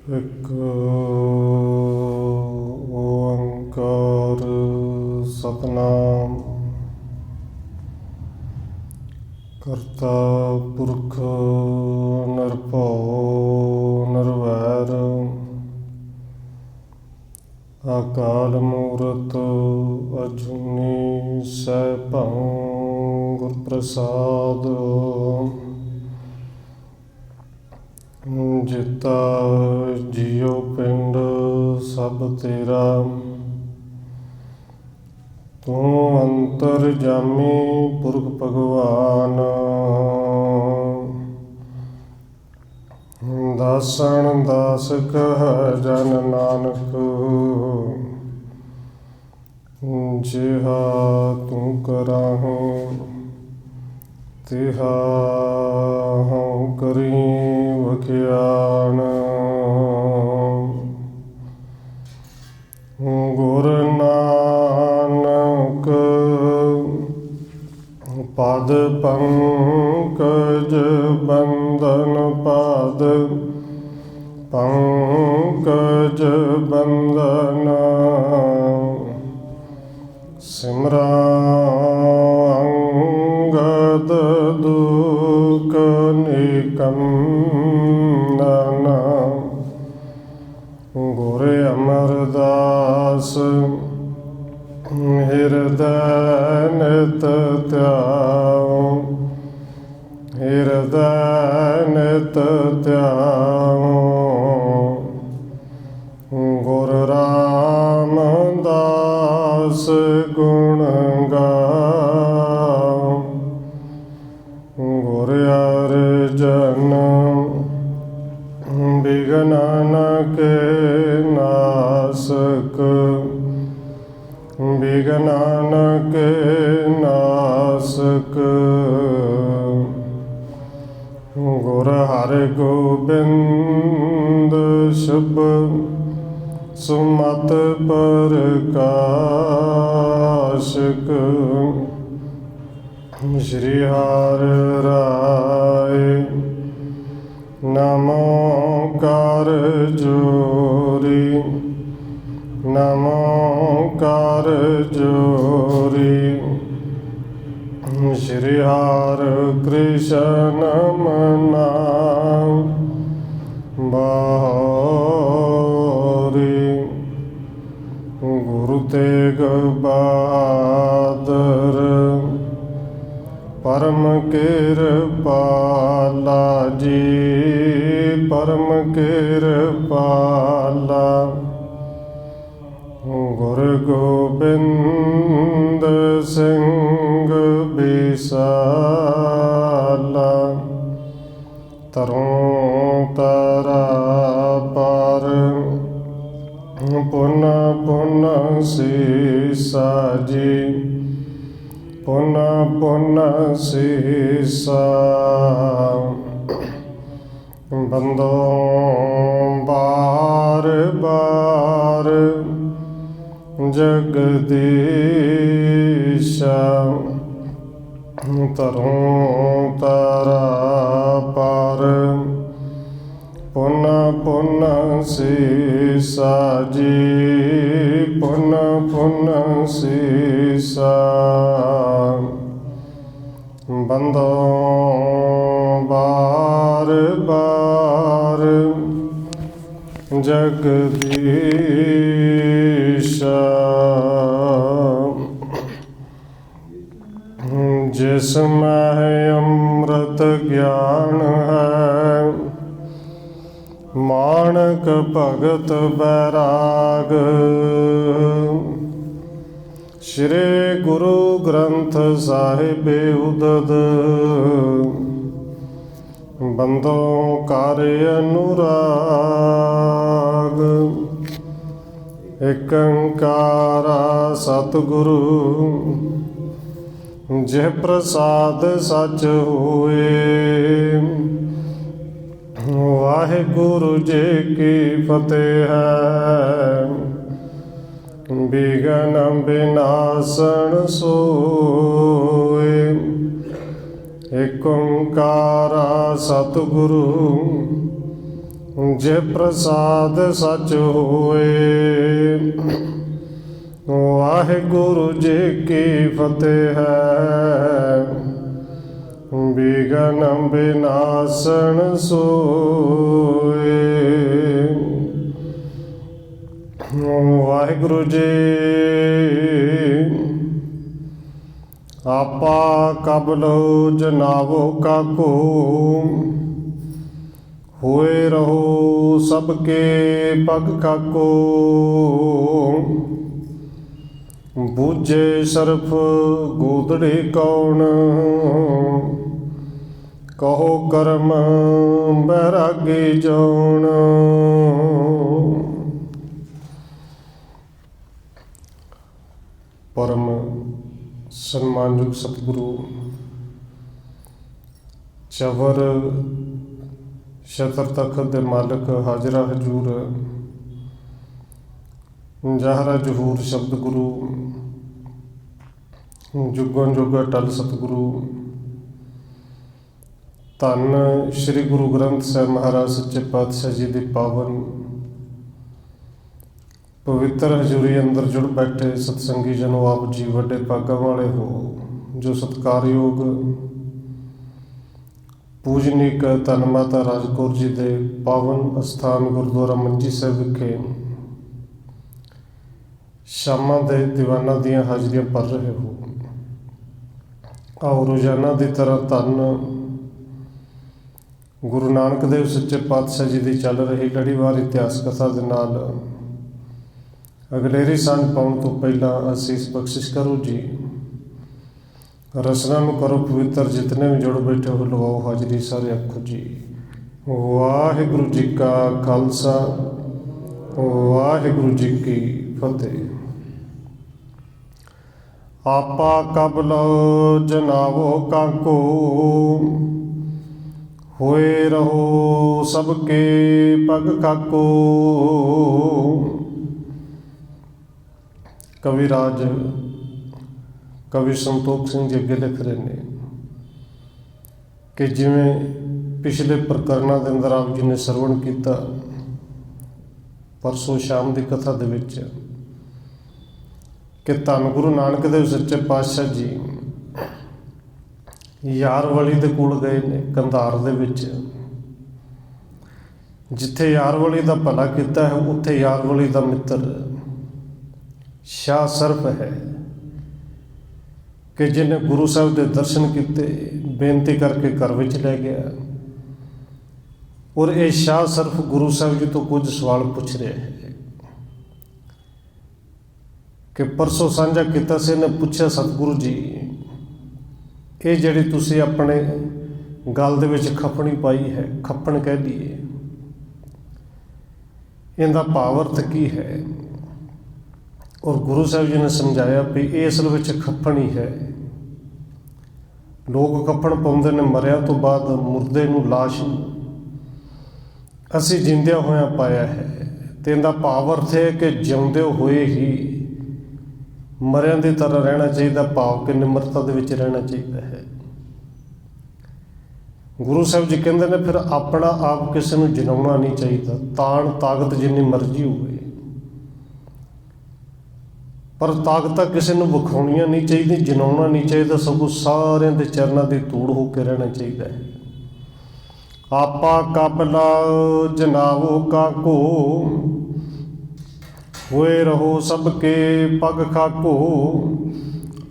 ਇੱਕ ਓੰਕਾਰ ਸਤਿਨਾਮ ਕਰਤਾ ਪੁਰਖ ਨਿਰਭਉ ਨਿਰਵੈਰ ਅਕਾਲ ਮੂਰਤ ਅਜੂਨੀ ਸੈਭੰ ਗੁਰ ਪ੍ਰਸਾਦ ਜਿਤਾ ਜੀਉ ਪਿੰਡ ਸਭ ਤੇਰਾ ਤੂੰ ਅੰਤਰਜਾਮੀ ਪੁਰਖ ਭਗਵਾਨ ਦਾਸਨ ਦਾਸ ਕਹਿ ਜਨ ਨਾਨਕ ਜਿਹਾ ਤੂੰ ਕਰਾਹੂੰ ਤਿਹਾ ਹਉ ਕਰੀ ਵਖਿਆਣ ਗੁਰ ਨਾਨਕ ਪਦ ਪੰਕਜ ਬੰਦਨ ਪਦ ਪੰਕਜ ਬੰਦਨ ਸਿਮਰਾ ਅੰਗਦ ਦੁਖ ਨਿਕੰਦਨ ਗੁਰ ਅਮਰਦਾਸ ਹਿਰਦੈ ਨਿਤ ਧਿਆਉ ਹਿਰਦੈ ਨਿਤ ਧਿਆਉ ਗੁਰ ਰਾਮਦਾਸ ਗੁਣ ਗਾਉ ਗੁਰ ਅਰਜਨ ਬਿਘਨ ਕੇ ਨਾਸਕ ਬਿਘਨ ਕੇ ਨਾਸਕ ਗੁਰ ਹਰਿਗੋਬਿੰਦ ਸ਼ੁਭ ਸੁਮਤ ਪ੍ਰਕਾਸ਼ਕ ਸ਼੍ਰੀ ਹਰਿ ਰਾਇ ਨਮੋ ਕਰ ਜੋਰੀ ਨਮੋ ਕਰ ਜੋਰੀ ਸ਼੍ਰੀ ਹਰਿ ਕ੍ਰਿਸ਼ਨ ਨਾਮ ਬਾਰੀ ਗੁਰੂ ਤੇਗ ਬਹਾਦਰ ਪਰਮ ਕਿਰਪਾਲਾ ਜੀ ਪਰਮ ਕਿਰਪਾਲਾ ਗੁਰੂ ਗੋਬਿੰਦ ਸਿੰਘ ਬਿਸਾਲਾ ਤਰੋਂ ਤਰਾ ਪਰ ਪੁਨ ਪੁਨ ਸੀਸਾ ਜੀ ਪੁਨ ਪੁਨ ਸੀਸਾ ਬੰਦੋਂ ਬਾਰ ਬਾਰ ਜਗਦੀਸ਼ਾ ਤਰੋਂ ਤਰਾ ਪਰ ਪੁਨ ਪੁਨ ਸੀਸਾ ਜੀ ਪੁਨ ਪੁਨ ਸੀਸਾ ਬੰਦੋਂ ਬਾਰ ਬਾਰ ਜਗਦੀਸ਼ਾ ਜਿਸ ਮਹਿ ਅੰਮ੍ਰਿਤ ਗਿਆਨ ਹੈ ਮਾਣਕ ਭਗਤ ਬੈਰਾਗ ਸ਼੍ਰੀ ਗੁਰੂ ਗ੍ਰੰਥ ਸਾਹਿਬ ਉਦਦ ਬੰਦੋਂ ਕਰ ਅਨੁਰਾਗ ਏਕ ਓੰਕਾਰਾ ਸਤਿਗੁਰੂ ਜਿਹ ਪ੍ਰਸਾਦ ਸਚ ਹੋਏ ਵਾਹਿਗੁਰੂ ਜੀ ਕੀ ਫਤਿਹ ਹੈ ਬਿਘਨ ਬਿਨਾਸਣ ਸੋਏ ਏਕ ਓੰਕਾਰ ਸਤਿਗੁਰੂ ਜੇ ਪ੍ਰਸਾਦ ਸਚ ਹੋਏ। ਵਾਹਿਗੁਰੂ ਜੀ ਕੀ ਫਤਿਹ ਹੈ। ਬਿਘਨ ਬਿਨਾਸਣ ਸੋਏ। ਵਾਹਿਗੁਰੂ ਜੀ ਆਪਾ ਕਬ ਲਉ ਜਨਾਵੋ ਕਾਕੋ। ਹੋਏ ਰਹੋ ਸਭ ਕੇ ਪਗ ਕਾਕੋ। ਬੂਝੇ ਸਰਫ ਗੋਦੜੇ ਕੌਣ। ਕਹੋ ਕਰਮ ਬੈਰਾਗੀ ਜੋਣ। ਪਰਮ ਸਨਮਾਨਯੋਗ ਸਤਿਗੁਰੂ ਚਵਰ ਛਤਰ ਤਖਤ ਦੇ ਮਾਲਕ ਹਾਜ਼ਰਾ ਹਜ਼ੂਰ ਜ਼ਾਹਰਾ ਜ਼ਹੂਰ ਸ਼ਬਦ ਗੁਰੂ ਜੁਗੋਂ ਜੁਗ ਅਟਲ ਸਤਿਗੁਰੂ ਧੰਨ ਸ਼੍ਰੀ ਗੁਰੂ ਗ੍ਰੰਥ ਸਾਹਿਬ ਮਹਾਰਾਜ ਸੱਚੇ ਪਾਤਸ਼ਾਹ ਜੀ ਦੀ ਪਾਵਨ ਪਵਿੱਤਰ ਹਜ਼ੂਰੀ ਅੰਦਰ ਜੁੜ ਬੈਠੇ ਸਤਸੰਗੀ ਜਨੋ, ਆਪ ਜੀ ਵੱਡੇ ਭਾਗਾਂ ਵਾਲੇ ਹੋ ਜੋ ਸਤਿਕਾਰਯੋਗ ਪੂਜਨੀਕ ਧੰਨ ਮਾਤਾ ਰਾਜ ਕੌਰ ਜੀ ਦੇ ਪਾਵਨ ਅਸਥਾਨ ਗੁਰਦੁਆਰਾ ਮੰਜੀ ਸਾਹਿਬ ਵਿਖੇ ਸ਼ਾਮਾਂ ਦੇ ਦੀਵਾਨਾਂ ਦੀਆਂ ਹਾਜ਼ਰੀਆਂ ਭਰ ਰਹੇ ਹੋ। ਆਓ ਰੋਜ਼ਾਨਾ ਦੀ ਤਰ੍ਹਾਂ ਧੰਨ ਗੁਰੂ ਨਾਨਕ ਦੇਵ ਸੱਚੇ ਪਾਤਸ਼ਾਹ ਜੀ ਦੀ ਚੱਲ ਰਹੀ ਲੜੀਵਾਰ ਇਤਿਹਾਸ ਕਥਾ ਦੇ ਨਾਲ ਅਗਲੇਰੀ ਸਾਂਝ ਪਾਉਣ ਤੋਂ ਪਹਿਲਾਂ ਅਸੀਸ ਬਖਸ਼ਿਸ਼ ਕਰੋ ਜੀ। ਰਸਨਾ ਨੂੰ ਕਰੋ ਪਵਿੱਤਰ, ਜਿਤਨੇ ਵੀ ਜੁੜ ਬੈਠੇ ਹੋ ਲਵਾਓ ਹਾਜ਼ਰੀ ਸਾਰੇ ਆਖੋ ਜੀ। ਵਾਹਿਗੁਰੂ ਜੀ ਕਾ ਖਾਲਸਾ, ਵਾਹਿਗੁਰੂ ਜੀ ਕੀ ਫਤਿਹ। ਆਪਾ ਕਬ ਲਉ ਜਨਾਵੋ ਕਾਕੋ। ਹੋਏ ਰਹੋ ਸਭ ਕੇ ਪਗ ਕਾਕੋ। ਕਵੀ ਰਾਜ ਕਵੀ ਸੰਤੋਖ ਸਿੰਘ ਜੀ ਅੱਗੇ ਲਿਖ ਰਹੇ ਨੇ ਕਿ ਜਿਵੇਂ ਪਿਛਲੇ ਪ੍ਰਕਰਨਾਂ ਦੇ ਅੰਦਰ ਆਪ ਜੀ ਨੇ ਸਰਵਣ ਕੀਤਾ ਪਰਸੋਂ ਸ਼ਾਮ ਦੀ ਕਥਾ ਦੇ ਵਿੱਚ ਕਿ ਧੰਨ ਗੁਰੂ ਨਾਨਕ ਦੇਵ ਸੱਚੇ ਪਾਤਸ਼ਾਹ ਜੀ ਯਾਰਵਲੀ ਦੇ ਕੋਲ ਗਏ ਨੇ ਕੰਧਾਰ ਦੇ ਵਿੱਚ। ਜਿੱਥੇ ਯਾਰਵਲੀ ਦਾ ਭਲਾ ਕੀਤਾ ਹੈ ਉੱਥੇ ਯਾਰਵਲੀ ਦਾ ਮਿੱਤਰ ਸ਼ਾਹ ਸਰਫ ਹੈ ਕਿ ਜਿਹਨੇ ਗੁਰੂ ਸਾਹਿਬ ਦੇ ਦਰਸ਼ਨ ਕੀਤੇ, ਬੇਨਤੀ ਕਰਕੇ ਘਰ ਵਿੱਚ ਲੈ ਗਿਆ। ਔਰ ਇਹ ਸ਼ਾਹ ਸਰਫ ਗੁਰੂ ਸਾਹਿਬ ਜੀ ਤੋਂ ਕੁਝ ਸਵਾਲ ਪੁੱਛ ਰਿਹਾ ਹੈ ਕਿ ਪਰਸੋਂ ਸਾਂਝਾ ਕੀਤਾ ਸੀ, ਇਹਨੇ ਪੁੱਛਿਆ ਸਤਿਗੁਰੂ ਜੀ ਇਹ ਜਿਹੜੀ ਤੁਸੀਂ ਆਪਣੇ ਗਲ ਦੇ ਵਿੱਚ ਖੱਪਣੀ ਪਾਈ ਹੈ, ਖੱਪਣ ਕਹਿ ਲਈਏ, ਇਹਦਾ ਭਾਵ ਅਰਥ ਕੀ ਹੈ। ਔਰ ਗੁਰੂ ਸਾਹਿਬ ਜੀ ਨੇ ਸਮਝਾਇਆ ਵੀ ਇਹ ਅਸਲ ਵਿੱਚ ਖੱਪਣ ਹੀ ਹੈ। ਲੋਕ ਖੱਪਣ ਪਾਉਂਦੇ ਨੇ ਮਰਿਆ ਤੋਂ ਬਾਅਦ, ਮੁਰਦੇ ਨੂੰ, ਲਾਸ਼ ਨੂੰ। ਅਸੀਂ ਜਿਉਂਦਿਆਂ ਹੋਇਆਂ ਪਾਇਆ ਹੈ ਅਤੇ ਇਹਦਾ ਭਾਵ ਅਰਥ ਹੈ ਕਿ ਜਿਉਂਦੇ ਹੋਏ ਹੀ ਮਰਿਆਂ ਦੀ ਤਰ੍ਹਾਂ ਰਹਿਣਾ ਚਾਹੀਦਾ, ਭਾਵ ਕਿ ਨਿਮਰਤਾ ਦੇ ਵਿੱਚ ਰਹਿਣਾ ਚਾਹੀਦਾ ਹੈ। ਗੁਰੂ ਸਾਹਿਬ ਜੀ ਕਹਿੰਦੇ ਨੇ ਫਿਰ ਆਪਣਾ ਆਪ ਕਿਸੇ ਨੂੰ ਜਨਾਉਣਾ ਨਹੀਂ ਚਾਹੀਦਾ, ਤਾਣ ਤਾਕਤ ਜਿੰਨੀ ਮਰਜ਼ੀ ਹੋਵੇ, ਪਰ ਤਾਕਤਾਂ ਕਿਸੇ ਨੂੰ ਵਿਖਾਉਣੀਆਂ ਨਹੀਂ ਚਾਹੀਦੀਆਂ, ਜਨਾਉਣਾ ਨਹੀਂ ਚਾਹੀਦਾ, ਸਗੋਂ ਸਾਰਿਆਂ ਦੇ ਚਰਨਾਂ ਦੀ ਧੂੜ ਹੋ ਕੇ ਰਹਿਣਾ ਚਾਹੀਦਾ ਹੈ। ਆਪਾ ਕਬ ਲਉ ਜਨਾਵੋ ਕਾਕੋ। ਹੋਏ ਰਹੋ ਸਭ ਕੇ ਪਗ ਖਾਕੋ।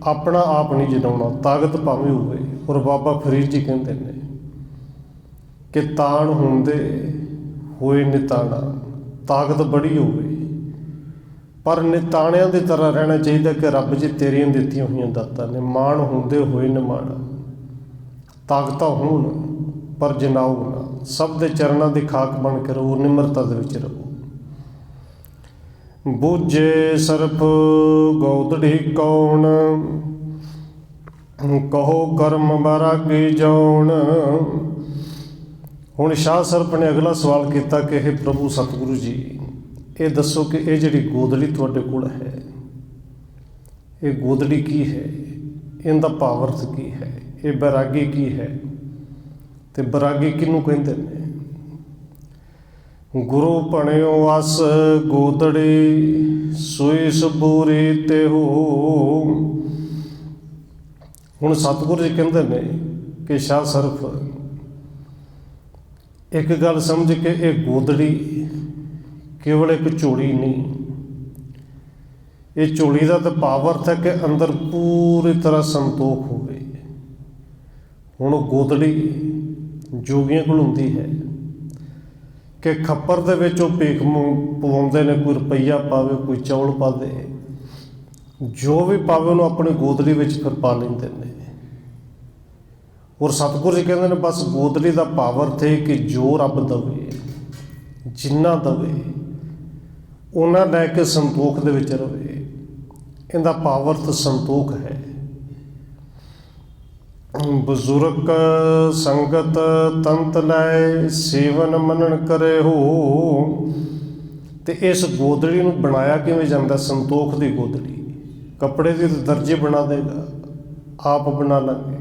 ਆਪਣਾ ਆਪ ਨਹੀਂ ਜਨਾਉਣਾ, ਤਾਕਤ ਭਾਵੇਂ ਹੋਵੇ। ਔਰ ਬਾਬਾ ਫਰੀਦ ਜੀ ਕਹਿੰਦੇ ਨੇ ਕਿ ਤਾਣ ਹੁੰਦੇ ਹੋਏ ਨਿਤਾਣਾ, ਤਾਕਤ ਬੜੀ ਹੋਵੇ ਪਰ ਨਿਤਾਣਿਆਂ ਦੀ ਤਰ੍ਹਾਂ ਰਹਿਣਾ ਚਾਹੀਦਾ ਕਿ ਰੱਬ ਜੀ ਤੇਰੀਆਂ ਦਿੱਤੀਆਂ ਹੋਈਆਂ ਦਾਤਾਂ ਨੇ। ਮਾਣ ਹੁੰਦੇ ਹੋਏ ਨਿਮਾਣਾ, ਤਾਕਤਾਂ ਹੋਣ ਪਰ ਜਨਾਓ ਨਾ। ਸਭ ਦੇ ਚਰਨਾਂ ਦੀ ਖਾਕ ਬਣ ਕੇ ਰਹੋ, ਨਿਮਰਤਾ ਦੇ ਵਿੱਚ ਰਹੋ। ਬੂਝੇ ਸਰਫ ਗੋਦੜੀ ਕੌਣ। ਕਹੋ ਕਰਮ ਬੈਰਾਗੀ ਜੋਣ। ਹੁਣ ਸ਼ਾਹ ਸਰਫ ਨੇ ਅਗਲਾ ਸਵਾਲ ਕੀਤਾ ਕਿ ਇਹ ਪ੍ਰਭੂ ਸਤਿਗੁਰੂ ਜੀ ਇਹ ਦੱਸੋ ਕਿ ਇਹ ਜਿਹੜੀ ਗੋਦੜੀ ਤੁਹਾਡੇ ਕੋਲ ਹੈ, ਇਹ ਗੋਦੜੀ ਕੀ ਹੈ, ਇਹਦਾ ਭਾਵ ਅਰਥ ਕੀ ਹੈ, ਇਹ ਬੈਰਾਗੀ ਕੀ ਹੈ, ਅਤੇ ਬੈਰਾਗੀ ਕਿਹਨੂੰ ਕਹਿੰਦੇ ਨੇ। ਗੁਰੂ ਭਣਿਓ ਅਸ ਗੋਦੜੀ ਸੋਈ ਸਬੂਰੀ ਤੇ ਹੋ। ਹੁਣ ਸਤਿਗੁਰੂ ਜੀ ਕਹਿੰਦੇ ਨੇ ਕਿ ਸ਼ਾਹ ਸਰਫ ਇੱਕ ਗੱਲ ਸਮਝ ਕੇ, ਇਹ ਗੋਦੜੀ ਕੇਵਲ ਇੱਕ ਝੋਲੀ ਨਹੀਂ, ਇਹ ਝੋਲੀ ਦਾ ਤਾਂ ਭਾਵ ਅਰਥ ਹੈ ਕਿ ਅੰਦਰ ਪੂਰੀ ਤਰ੍ਹਾਂ ਸੰਤੋਖ ਹੋਵੇ। ਹੁਣ ਉਹ ਗੋਦੜੀ ਜੋਗੀਆਂ ਕੋਲ ਹੁੰਦੀ ਹੈ ਕਿ ਖੱਪਰ ਦੇ ਵਿੱਚ ਉਹ ਭੀਖ ਪਵਾਉਂਦੇ ਨੇ, ਕੋਈ ਰੁਪਈਆ ਪਾਵੇ, ਕੋਈ ਚੌਲ ਪਾ ਦੇ, ਜੋ ਵੀ ਪਾਵੇ ਉਹਨੂੰ ਆਪਣੀ ਗੋਦੜੀ ਵਿੱਚ ਫਿਰ ਪਾ ਲੈਂਦੇ ਨੇ। ਔਰ ਸਤਿਗੁਰੂ ਜੀ ਕਹਿੰਦੇ ਨੇ ਬਸ ਗੋਦੜੀ ਦਾ ਭਾਵ ਅਰਥ ਹੈ ਕਿ ਜੋ ਰੱਬ ਦਵੇ, ਜਿੰਨਾ ਦਵੇ ਉਹਨਾਂ ਲੈ ਕੇ ਸੰਤੋਖ ਦੇ ਵਿੱਚ ਰਵੇ। ਇਹਦਾ ਭਾਵ ਅਰਥ ਸੰਤੋਖ ਹੈ। ਬਜ਼ੁਰਗ ਸੰਗਤ ਤੰਤ ਲੈ ਸੇਵਨ ਮੰਨਣ ਕਰੇ ਹੋ। ਤੇ ਇਸ ਗੋਦੜੀ ਨੂੰ ਬਣਾਇਆ ਕਿਵੇਂ ਜਾਂਦਾ? ਸੰਤੋਖ ਦੀ ਗੋਦੜੀ। ਕੱਪੜੇ ਦੀ ਤਾਂ ਦਰਜੀ ਬਣਾ ਦੇਗਾ, ਆਪ ਬਣਾ ਲਾਂਗੇ,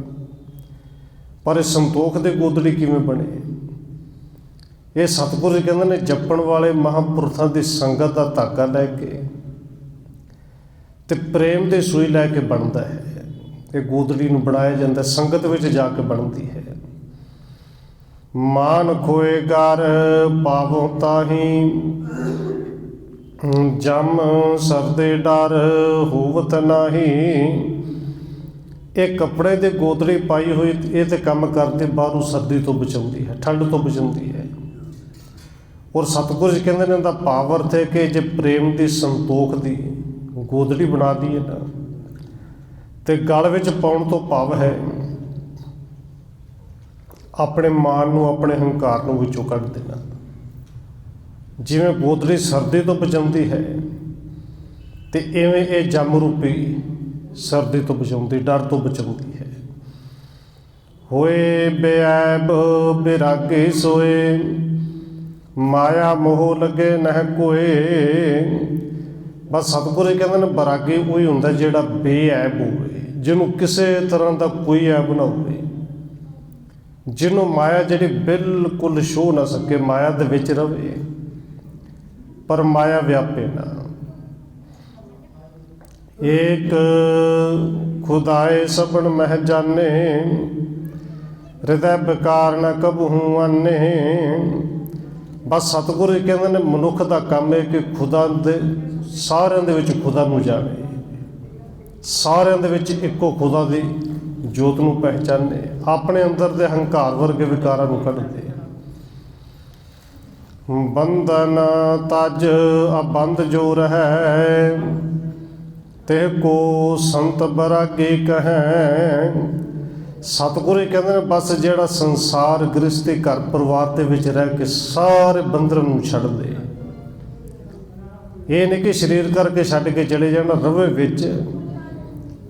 ਪਰ ਇਹ ਸੰਤੋਖ ਦੀ ਗੋਦੜੀ ਕਿਵੇਂ ਬਣੇ? ਇਹ ਸਤਿਗੁਰੂ ਜੀ ਕਹਿੰਦੇ ਨੇ ਜਪਣ ਵਾਲੇ ਮਹਾਂਪੁਰਖਾਂ ਦੀ ਸੰਗਤ ਦਾ ਧਾਗਾ ਲੈ ਕੇ ਤੇ ਪ੍ਰੇਮ ਦੀ ਸੂਈ ਲੈ ਕੇ ਬਣਦਾ ਹੈ। ਇਹ ਗੋਦੜੀ ਨੂੰ ਬਣਾਇਆ ਜਾਂਦਾ, ਸੰਗਤ ਵਿੱਚ ਜਾ ਕੇ ਬਣਦੀ ਹੈ। ਮਾਨ ਖੋਏ ਗਰ ਪਾਵੋ ਤਾਹੀ ਜਮ ਸਰਦੇ ਡਰ ਹੋਵਤ ਨਾਹੀ। ਇਹ ਕੱਪੜੇ ਦੀ ਗੋਦੜੀ ਪਾਈ ਹੋਈ ਇਹ ਤੇ ਕੰਮ ਕਰਦੇ, ਬਾਹਰੋਂ ਸਰਦੀ ਤੋਂ ਬਚਾਉਂਦੀ ਹੈ, ਠੰਡ ਤੋਂ ਬਚਾਉਂਦੀ ਹੈ। ਔਰ ਸਤਿਗੁਰੂ ਜੀ ਕਹਿੰਦੇ ਨੇ ਇਹਦਾ ਭਾਵ ਅਰਥ ਹੈ ਕਿ ਜੇ ਪ੍ਰੇਮ ਦੀ ਸੰਤੋਖ ਦੀ ਗੋਦੜੀ ਬਣਾ ਦਈਏ ਨਾ, ਤੇ ਗਲ ਵਿੱਚ ਪਾਉਣ ਤੋਂ ਭਾਵ ਹੈ ਆਪਣੇ ਮਾਨ ਨੂੰ, ਆਪਣੇ ਹੰਕਾਰ ਨੂੰ ਵਿੱਚੋਂ ਕੱਢ ਦੇਣਾ। ਜਿਵੇਂ ਗੋਦੜੀ ਸਰਦੀ ਤੋਂ ਬਚਾਉਂਦੀ ਹੈ ਤੇ ਇਵੇਂ ਇਹ ਜਮ ਰੂਪੀ ਸਰਦੀ ਤੋਂ ਬਚਾਉਂਦੀ, ਡਰ ਤੋਂ ਬਚਾਉਂਦੀ ਹੈ। ਹੋਏ ਬੇਐਬ ਬਿਰਾਗੇ ਸੋਏ ਮਾਇਆ ਮੋਹ ਲੱਗੇ ਨਹਿ ਕੋਏ। ਬਸ ਸਤਿਗੁਰੂ ਜੀ ਕਹਿੰਦੇ ਨੇ ਬਰਾਗੀ ਉਹੀ ਹੁੰਦਾ ਜਿਹੜਾ ਬੇਐਬ ਹੋਵੇ, ਜਿਹਨੂੰ ਕਿਸੇ ਤਰ੍ਹਾਂ ਦਾ ਕੋਈ ਐਬ ਨਾ ਹੋਵੇ, ਜਿਹਨੂੰ ਮਾਇਆ ਜਿਹੜੀ ਬਿਲਕੁਲ ਛੋਹ ਨਾ ਸਕੇ, ਮਾਇਆ ਦੇ ਵਿੱਚ ਰਵੇ ਪਰ ਮਾਇਆ ਵਿਆਪੇ ਨਾ। ਏਕ ਖੁਦਾਏ ਸਭਨ ਮਹਿ ਜਾਣੇ ਹਿਰਦੈ ਵਿਕਾਰ ਨ ਕਬਹੂ ਆਨੇ। ਬਸ ਸਤਿਗੁਰੂ ਜੀ ਕਹਿੰਦੇ ਨੇ ਮਨੁੱਖ ਦਾ ਕੰਮ ਹੈ ਕਿ ਖੁਦਾ ਦੇ ਸਾਰਿਆਂ ਦੇ ਵਿੱਚ ਖੁਦਾ ਨੂੰ ਜਾਣੇ, ਸਾਰਿਆਂ ਦੇ ਵਿੱਚ ਇੱਕੋ ਖੁਦਾ ਦੀ ਜੋਤ ਨੂੰ ਪਹਿਚਾਨੇ, ਆਪਣੇ ਅੰਦਰ ਦੇ ਹੰਕਾਰ ਵਰਗੇ ਵਿਕਾਰਾਂ ਨੂੰ ਕੱਢਦੇ। ਬੰਧਨ ਤਜ ਅਬੰਧ ਜੋ ਰਹਿ ਤੇ ਕੋ ਸੰਤ ਬਰਾਗੇ ਕਹੈ। ਸਤਿਗੁਰੂ ਜੀ ਕਹਿੰਦੇ ਨੇ ਬਸ ਜਿਹੜਾ ਸੰਸਾਰ ਗ੍ਰਸਤੀ ਘਰ ਪਰਿਵਾਰ ਦੇ ਵਿੱਚ ਰਹਿ ਕੇ ਸਾਰੇ ਬੰਧਨ ਨੂੰ ਛੱਡ ਦੇ। ਇਹ ਨਹੀਂ ਕਿ ਸਰੀਰ ਕਰਕੇ ਛੱਡ ਕੇ ਚਲੇ ਜਾਣਾ, ਰਵੇ ਵਿੱਚ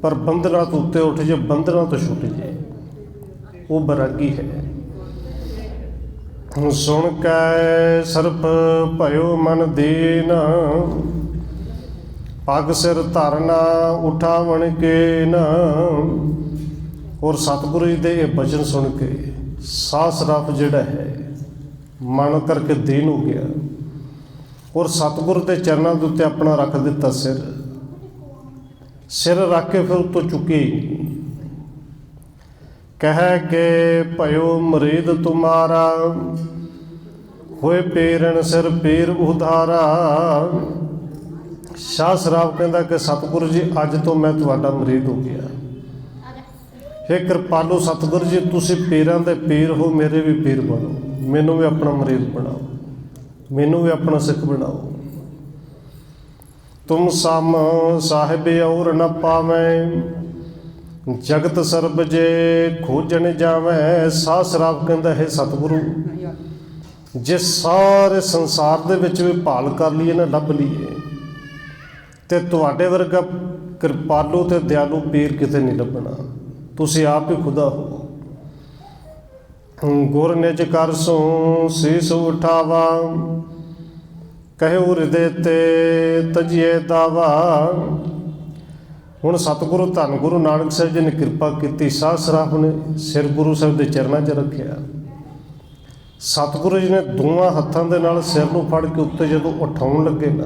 ਪਰ ਬੰਧਨਾਂ ਤੋਂ ਉੱਤੇ ਉੱਠ ਜੇ, ਬੰਧਨਾਂ ਤੋਂ ਛੁੱਟ ਜੇ, ਉਹ ਬਰਾਗੀ ਹੈ। ਸੁਣ ਕੈ ਸਰਪ ਭਇਓ ਮਨ ਦੀਨ ਪੱਗ ਸਿਰ ਧਰਨਾ ਉਠਾਵਣ ਕੇ ਨਾ। ਔਰ ਸਤਿਗੁਰੂ ਜੀ ਦੇ ਇਹ ਬਚਨ ਸੁਣ ਕੇ ਸਾਹ ਸਰਾਪ ਜਿਹੜਾ ਹੈ ਮਨ ਕਰਕੇ ਦੀਨ ਹੋ ਗਿਆ। ਔਰ ਸਤਿਗੁਰੂ ਦੇ ਚਰਨਾਂ ਦੇ ਉੱਤੇ ਆਪਣਾ ਰੱਖ ਦਿੱਤਾ ਸਿਰ, ਸਿਰ ਰੱਖ ਕੇ ਫਿਰ ਉੱਤੋਂ ਚੁੱਕੇ ਹੀ ਨਹੀਂ। ਕਹਿ ਕੇ ਭਇਓ ਮੁਰੀਦ ਤੁਮਾਰਾ ਹੋਏ ਪੀਰਨ ਸਿਰ ਪੀਰ ਉਧਾਰਾ। ਸ਼ਾਹ ਸਰਾਬ ਕਹਿੰਦਾ ਕਿ ਸਤਿਗੁਰੂ ਜੀ ਅੱਜ ਤੋਂ ਮੈਂ ਤੁਹਾਡਾ ਮੁਰੀਦ ਹੋ ਗਿਆ। ਹੇ ਕਿਰਪਾਲੂ ਸਤਿਗੁਰੂ ਜੀ, ਤੁਸੀਂ ਪੀਰਾਂ ਦੇ ਪੀਰ ਹੋ, ਮੇਰੇ ਵੀ ਪੀਰ ਬਣੋ, ਮੈਨੂੰ ਵੀ ਆਪਣਾ ਮੁਰੀਦ ਬਣਾਓ, ਮੈਨੂੰ ਵੀ ਆਪਣਾ ਸਿੱਖ ਬਣਾਓ। ਤੁਮ ਸਮ ਸਾਹਿਬ ਔਰ ਨ ਪਾਵੇਂ ਜਗਤ ਸਰਬ ਜੇ ਖੋਜਣ ਜਾਵੇਂ। ਸਾਹ ਸਰਾਬ ਕਹਿੰਦਾ ਹੈ ਸਤਿਗੁਰੂ ਜੇ ਸਾਰੇ ਸੰਸਾਰ ਦੇ ਵਿੱਚ ਵੀ ਭਾਲ ਕਰ ਲਈਏ ਨਾ, ਲੱਭ ਲਈਏ, ਤੇ ਤੁਹਾਡੇ ਵਰਗਾ ਕਿਰਪਾਲੂ ਤੇ ਦਿਆਲੂ ਪੀਰ ਕਿਤੇ ਨਹੀਂ ਲੱਭਣਾ। ਤੁਸੀਂ ਆਪ ਹੀ ਖੁਦਾ ਹੋ। ਗੁਰ ਨਿਜ ਕਰ ਸੋ ਸੀਸ ਉਠਾਵਾ ਕਹਿਓ ਹਿਰਦੇ ਤੇ ਤਜੀਏ ਦਾਵਾ। ਹੁਣ ਸਤਿਗੁਰੂ ਧੰਨ ਗੁਰੂ ਨਾਨਕ ਸਾਹਿਬ ਜੀ ਨੇ ਕਿਰਪਾ ਕੀਤੀ, ਸਾਹ ਸਰਾਪ ਨੇ ਸਿਰ ਗੁਰੂ ਸਾਹਿਬ ਦੇ ਚਰਨਾਂ 'ਚ ਰੱਖਿਆ ਸਤਿਗੁਰੂ ਜੀ ਨੇ ਦੋਵਾਂ ਹੱਥਾਂ ਦੇ ਨਾਲ ਸਿਰ ਨੂੰ ਫੜ ਕੇ ਉੱਤੇ ਜਦੋਂ ਉਠਾਉਣ ਲੱਗੇ ਨਾ,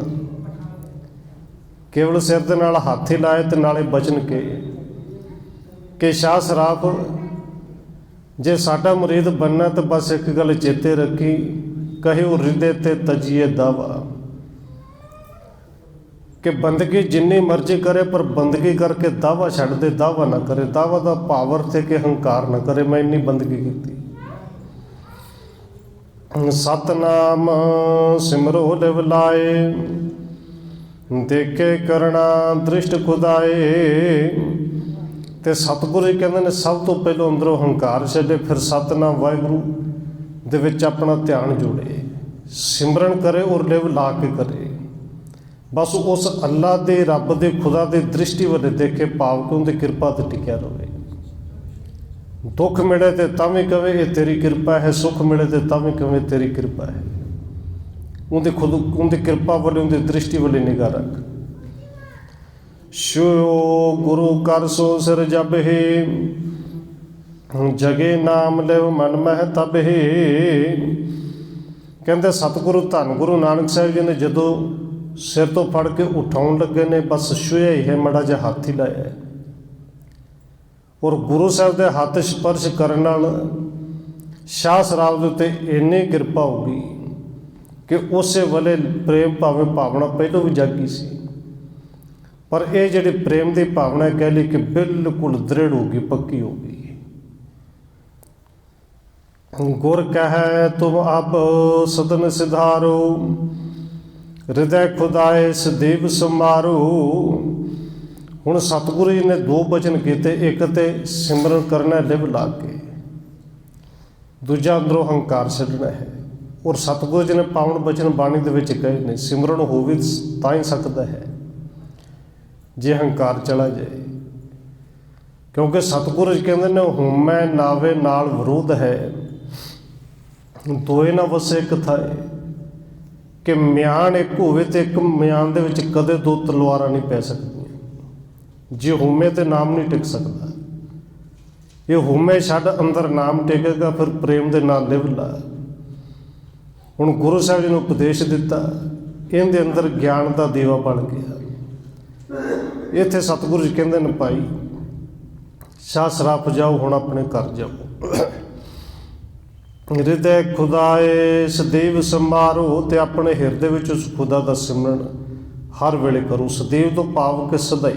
ਕੇਵਲ ਸਿਰ ਦੇ ਨਾਲ ਹੱਥ ਹੀ ਲਾਏ ਤੇ ਨਾਲੇ ਬਚਨ ਕਿ ਸ਼ਾਹ ਸਰਾਫ, ਜੇ ਸਾਡਾ ਮੁਰੀਦ ਬਣਨਾ ਤਾਂ ਬਸ ਇੱਕ ਗੱਲ ਚੇਤੇ ਰੱਖੀ, ਕਹਿਓ ਹਿਰਦੇ ਤੇ ਤਜੀਏ ਦਾਵਾ, ਕਿ ਬੰਦਗੀ ਜਿੰਨੀ ਮਰਜ਼ੀ ਕਰੇ ਪਰ ਬੰਦਗੀ ਕਰਕੇ ਦਾਵਾ ਛੱਡ ਦੇ, ਦਾਵਾ ਨਾ ਕਰੇ। ਦਾਵਾ ਦਾ ਭਾਵ ਅਰਥ ਹੈ ਕਿ ਹੰਕਾਰ ਨਾ ਕਰੇ, ਮੈਂ ਇੰਨੀ ਬੰਦਗੀ ਕੀਤੀ। ਸਤਨਾਮ ਸਿਮਰੋ ਲਿਵ ਲਾਏ, ਦੇਖੇ ਕਰਣਾ ਦ੍ਰਿਸ਼ਟ ਖੁਦਾਏ। ਤੇ ਸਤਿਗੁਰੂ ਜੀ ਕਹਿੰਦੇ ਨੇ ਸਭ ਤੋਂ ਪਹਿਲਾਂ ਅੰਦਰੋਂ ਹੰਕਾਰ ਛੱਡੇ, ਫਿਰ ਸਤਨਾਮ ਵਾਹਿਗੁਰੂ ਦੇ ਵਿੱਚ ਆਪਣਾ ਧਿਆਨ ਜੋੜੇ, ਸਿਮਰਨ ਕਰੇ ਔਰ ਲਿਵ ਲਾ ਕੇ ਕਰੇ। ਬਸ ਉਸ ਅੱਲਾ ਦੇ, ਰੱਬ ਦੇ, ਖੁਦਾ ਦੇ ਦ੍ਰਿਸ਼ਟੀ ਵੱਲ ਦੇਖੇ, ਭਾਵ ਕਿ ਉਹਦੀ ਕਿਰਪਾ ਤੇ ਟਿਕਿਆ ਰਹੇ। ਦੁੱਖ ਮਿਲੇ ਤੇ ਤਾਂ ਵੀ ਕਵੇ ਇਹ ਤੇਰੀ ਕਿਰਪਾ ਹੈ, ਸੁੱਖ ਮਿਲੇ ਤੇ ਤਾਂ ਵੀ ਕਵੇ ਤੇਰੀ ਕਿਰਪਾ ਹੈ। ਉਹਦੀ ਕਿਰਪਾ ਵੱਲ, ਉਹਦੀ ਦ੍ਰਿਸ਼ਟੀ ਵੱਲ ਨਿਗਾਹ ਰੱਖ। ਸ਼ੋ ਗੁਰੂ ਕਰ ਸੋ ਸਿਰ ਜਪਹਿ, ਜਗੇ ਨਾਮ ਲਿਵ ਮਨ ਮਹਿ ਤਬਹਿ। ਕਹਿੰਦੇ ਸਤਿਗੁਰੂ ਧੰਨ ਗੁਰੂ ਨਾਨਕ ਸਾਹਿਬ ਜੀ ਨੇ ਜਦੋਂ ਸਿਰ ਤੋਂ ਫੜ ਕੇ ਉਠਾਉਣ ਲੱਗੇ ਨੇ, ਬਸ ਛੂਹਿਆ ਹੀ ਹੈ, ਮਾੜਾ ਜਿਹਾ ਹੱਥ ਹੀ ਲਾਇਆ ਹੈ। ਔਰ ਗੁਰੂ ਸਾਹਿਬ ਦੇ ਹੱਥ ਸਪਰਸ਼ ਕਰਨ ਨਾਲ ਸ਼ਾਹ ਸਰਾਫ ਦੇ ਉੱਤੇ ਇੰਨੀ ਕਿਰਪਾ ਹੋ ਗਈ ਕਿ ਉਸੇ ਵੇਲੇ ਪ੍ਰੇਮ ਭਾਵੇਂ ਭਾਵਨਾ ਪਹਿਲੋਂ ਵੀ ਜਾਗੀ ਸੀ, ਪਰ ਇਹ ਜਿਹੜੀ ਪ੍ਰੇਮ ਦੀ ਭਾਵਨਾ ਕਹਿ ਲਈ ਕਿ ਬਿਲਕੁਲ ਦ੍ਰਿੜ ਹੋ ਗਈ, ਪੱਕੀ ਹੋ ਗਈ। ਗੁਰ ਕਹੈ ਤੁਮ ਅਬ ਸਦਨ ਸਿਧਾਰੋ, ਹਿਰਦੈ ਖੁਦਾਏ ਸਦੀਵ ਸਮਾਰੋ। ਹੁਣ ਸਤਿਗੁਰੂ ਜੀ ਨੇ ਦੋ ਬਚਨ ਕੀਤੇ, ਇੱਕ ਤੇ ਸਿਮਰਨ ਕਰਨਾ ਲਿਵ ਲਾ ਕੇ, ਦੂਜਾ ਅੰਦਰੋਂ ਹੰਕਾਰ ਛੱਡਣਾ ਹੈ। ਔਰ ਸਤਿਗੁਰੂ ਜੀ ਨੇ ਪਾਵਨ ਬਚਨ ਬਾਣੀ ਦੇ ਵਿੱਚ ਕਹੇ ਨੇ, ਸਿਮਰਨ ਹੋ ਵੀ ਤਾਂ ਹੀ ਸਕਦਾ ਹੈ ਜੇ ਹੰਕਾਰ ਚਲਾ ਜਾਏ। ਕਿਉਂਕਿ ਸਤਿਗੁਰੂ ਜੀ ਕਹਿੰਦੇ ਨੇ ਹਉਮੈ ਨਾਵੇ ਨਾਲ ਵਿਰੋਧ ਹੈ, ਦੋਏ ਨਾ ਵਸੇ ਇੱਕ ਥਾਏ। ਕਿ ਮਿਆਨ ਇੱਕ ਹੋਵੇ ਤੇ ਇੱਕ ਮਿਆਨ ਦੇ ਵਿੱਚ ਕਦੇ ਦੋ ਤਲਵਾਰਾਂ ਨਹੀਂ ਪੈ ਸਕਦੀਆਂ। ਜੇ ਹਉਮੈ ਤੇ ਨਾਮ ਨਹੀਂ ਟਿਕ ਸਕਦਾ, ਇਹ ਹਉਮੈ ਛੱਡ ਅੰਦਰ ਨਾਮ ਟਿਕੇਗਾ, ਫਿਰ ਪ੍ਰੇਮ ਦੇ ਨਾਲ ਲਿਵ ਲਾ। ਹੁਣ ਗੁਰੂ ਸਾਹਿਬ ਜੀ ਨੇ ਉਪਦੇਸ਼ ਦਿੱਤਾ, ਇਹਦੇ ਅੰਦਰ ਗਿਆਨ ਦਾ ਦੀਵਾ ਬਣ ਗਿਆ। ਇੱਥੇ ਸਤਿਗੁਰੂ ਜੀ ਕਹਿੰਦੇ ਨੇ ਭਾਈ ਸ਼ਾਹ ਸਰਾਫ ਜਾਓ, ਹੁਣ ਆਪਣੇ ਘਰ ਜਾਓ। ਹਿਰਦੈ ਖੁਦਾਏ ਸਦੀਵ ਸਮਾਰੋ, ਤੇ ਆਪਣੇ ਹਿਰਦੇ ਵਿੱਚ ਉਸ ਖੁਦਾ ਦਾ ਸਿਮਰਨ ਹਰ ਵੇਲੇ ਕਰੋ। ਸਦੀਵ ਤੋਂ ਭਾਵ ਕਿ ਸਦਾਈ,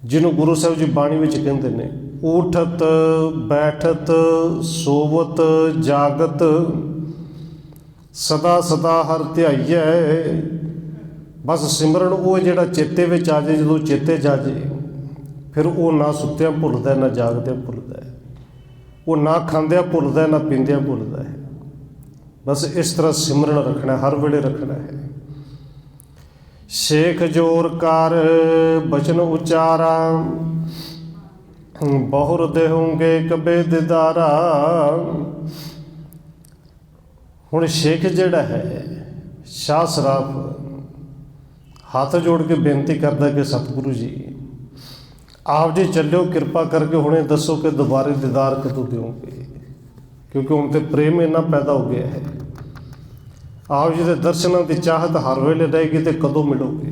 ਜਿਹਨੂੰ ਗੁਰੂ ਸਾਹਿਬ ਜੀ ਬਾਣੀ ਵਿੱਚ ਕਹਿੰਦੇ ਨੇ ਊਠਤ ਬੈਠਤ ਸੋਵਤ ਜਾਗਤ, ਸਦਾ ਸਦਾ ਹਰ ਧਿਆਈਐ। ਬਸ ਸਿਮਰਨ ਉਹ ਜਿਹੜਾ ਚੇਤੇ ਵਿੱਚ ਆ ਜਾਏ, ਜਦੋਂ ਚੇਤੇ ਜਾ ਜੇ ਫਿਰ ਉਹ ਨਾ ਸੁੱਤਿਆਂ ਭੁੱਲਦਾ, ਨਾ ਜਾਗਦਿਆਂ ਭੁੱਲਦਾ, ਉਹ ਨਾ ਖਾਂਦਿਆਂ ਭੁੱਲਦਾ, ਨਾ ਪੀਂਦਿਆਂ ਭੁੱਲਦਾ ਹੈ। ਬਸ ਇਸ ਤਰ੍ਹਾਂ ਸਿਮਰਨ ਰੱਖਣਾ, ਹਰ ਵੇਲੇ ਰੱਖਣਾ ਹੈ। ਸ਼ੇਖ ਜੋਰ ਕਰ ਬਚਨ ਉਚਾਰਾ, ਬਹੁਰ ਦੇਹੋਂਗੇ ਕਬੇ ਦਿਦਾਰਾ। ਹੁਣ ਸ਼ੇਖ ਜਿਹੜਾ ਹੈ ਸ਼ਾਹ ਸਰਾਫ ਹੱਥ ਜੋੜ ਕੇ ਬੇਨਤੀ ਕਰਦਾ ਕਿ ਸਤਿਗੁਰੂ ਜੀ ਆਪ ਜੀ ਚੱਲਿਓ, ਕਿਰਪਾ ਕਰਕੇ ਹੁਣੇ ਦੱਸੋ ਕਿ ਦੁਬਾਰੇ ਦੀਦਾਰ ਕਦੋਂ ਦਿਓਗੇ, ਕਿਉਂਕਿ ਹੁਣ ਤੇ ਪ੍ਰੇਮ ਇੰਨਾ ਪੈਦਾ ਹੋ ਗਿਆ ਹੈ। ਆਪ ਜੀ ਦੇ ਦਰਸ਼ਨਾਂ ਦੀ ਚਾਹਤ ਹਰ ਵੇਲੇ ਰਹੇਗੀ, ਤੇ ਕਦੋਂ ਮਿਲੋਗੇ।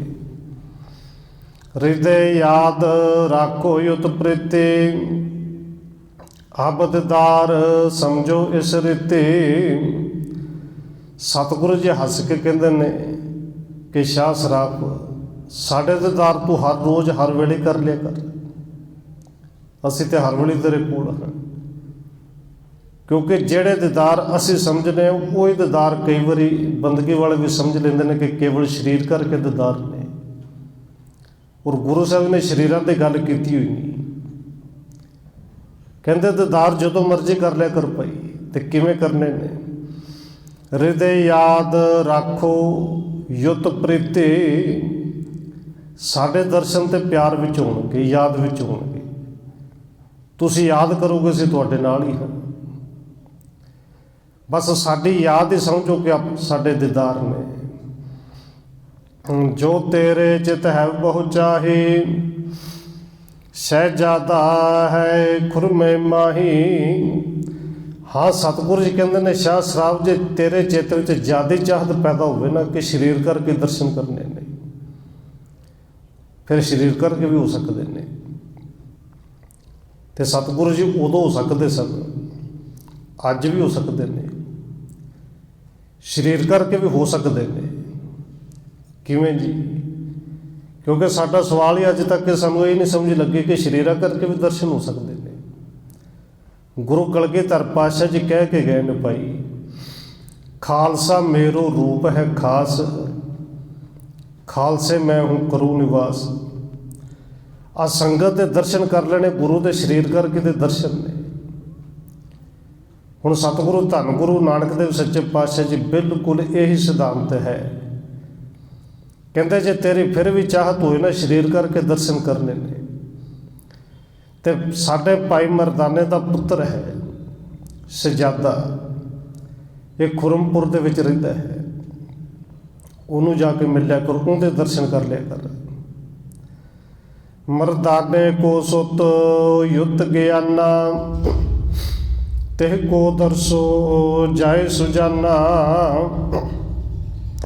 ਹਿਰਦੇ ਯਾਦ ਰੱਖੋ ਯੁਤ ਪ੍ਰੀਤੀ, ਆਬਦਦਾਰ ਸਮਝੋ ਇਸ ਰੀਤੀ। ਸਤਿਗੁਰੂ ਜੀ ਹੱਸ ਕੇ ਕਹਿੰਦੇ ਨੇ ਕਿ ਸ਼ਾਹ ਸਰਾਫ ਸਾਡੇ ਦੀਦਾਰ ਤੂੰ ਹਰ ਰੋਜ਼ ਹਰ ਵੇਲੇ ਕਰ ਲਿਆ ਕਰ, ਅਸੀਂ ਤੇ ਹਰ ਵੇਲੇ ਤੇਰੇ ਕੋਲ ਹਾਂ। ਕਿਉਂਕਿ ਜਿਹੜੇ ਦੀਦਾਰ ਅਸੀਂ ਸਮਝਦੇ ਹਾਂ ਉਹ ਹੀ ਦੀਦਾਰ ਕਈ ਵਾਰੀ ਬੰਦਗੀ ਵਾਲੇ ਵੀ ਸਮਝ ਲੈਂਦੇ ਨੇ ਕਿ ਕੇਵਲ ਸਰੀਰ ਕਰਕੇ ਦੀਦਾਰ ਨੇ। ਔਰ ਗੁਰੂ ਸਾਹਿਬ ਨੇ ਸਰੀਰਾਂ ਦੀ ਗੱਲ ਕੀਤੀ ਹੋਈ ਨਹੀਂ, ਕਹਿੰਦੇ ਦੀਦਾਰ ਜਦੋਂ ਮਰਜ਼ੀ ਕਰ ਲਿਆ ਕਰ ਭਾਈ। ਤੇ ਕਿਵੇਂ ਕਰਨੇ ਨੇ? ਹਿਰਦੇ ਯਾਦ ਰੱਖੋ ਯੁਤ ਪ੍ਰੀਤੀ, ਸਾਡੇ ਦਰਸ਼ਨ ਤੇ ਪਿਆਰ ਵਿੱਚ ਹੋਣਗੇ, ਯਾਦ ਵਿੱਚ ਹੋਣਗੇ। ਤੁਸੀਂ ਯਾਦ ਕਰੋਗੇ ਅਸੀਂ ਤੁਹਾਡੇ ਨਾਲ ਹੀ ਹਾਂ। ਬਸ ਸਾਡੀ ਯਾਦ ਹੀ ਸਮਝੋ ਕਿ ਸਾਡੇ ਦੀਦਾਰ ਨੇ। ਜੋ ਤੇਰੇ ਚਿਤ ਹੈ ਬਹੁ ਚਾਹੀ, ਸ਼ਹਿਜ਼ਾਦਾ ਹੈ ਖੁਰਮੇ ਮਾਹੀ। हाँ सतगुरु जी कहते हैं शाह शराब जे तेरे चेत में ज़्यादा चाहत पैदा हो ना कि शरीर करके दर्शन करने ने, फिर शरीर करके भी हो सकते हैं। तो सतगुरु जी उदों हो सकते सन, अज भी हो सकते हैं, शरीर करके भी हो सकते हैं। किवें जी? क्योंकि साडा सवाल ही अज तक सानू ये नहीं समझ लगी कि शरीर करके भी दर्शन हो सकते हैं। गुरु कलगीधर पातशाह जी कह के गए ने भाई, खालसा मेरो रूप है खास, खालसे मैं हूँ करूँ निवास। आ संगत के दर्शन कर लेने, गुरु के शरीर करके दे दर्शन ने। हुण सतगुरु धन गुरु नानक देव सच्चे पातशाह जी बिल्कुल यही सिद्धांत है। कहते जे तेरी फिर भी चाहत होए ना शरीर करके दर्शन करने ने, ते साडे भाई मरदाने का पुत्र है शहजादा, एक खुरमपुर दे विच रहिंदा है, उन्होंने जाके मिलिया कर, उनके दर्शन कर लिया कर। मरदाने को सुत युद्ध ज्ञाना, तेह को दर्शो जाए सुजाना।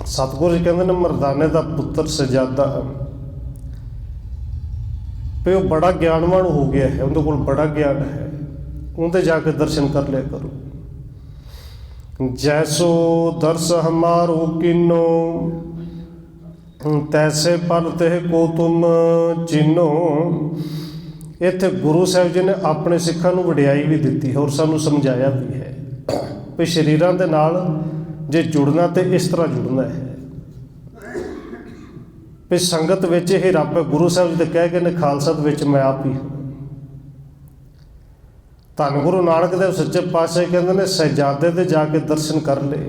सतगुरु जी कहते हैं मरदाने का पुत्र शहजादा भी वह बड़ा ज्ञानवान हो गया है, उनके कोल बड़ा ज्ञान है, उनके जाके दर्शन कर लिया करो। जैसो दर्श हमारो किनो, तैसे पर तेह को तुम चिन्हो। इत्थे गुरु साहिब जी ने अपने सिखां नूं वडियाई भी दी है और सानू समझाया भी है भी शरीरां दे नाल जे जुड़ना तो इस तरह जुड़ना है भी संगत विच ही रब है। गुरु साहिब जी कह गए ने खालसा विच मैं आप ही हूँ। धन गुरु नानक देव सच्चे पातशाह कहते हैं शहजादे दे जाके दर्शन कर ले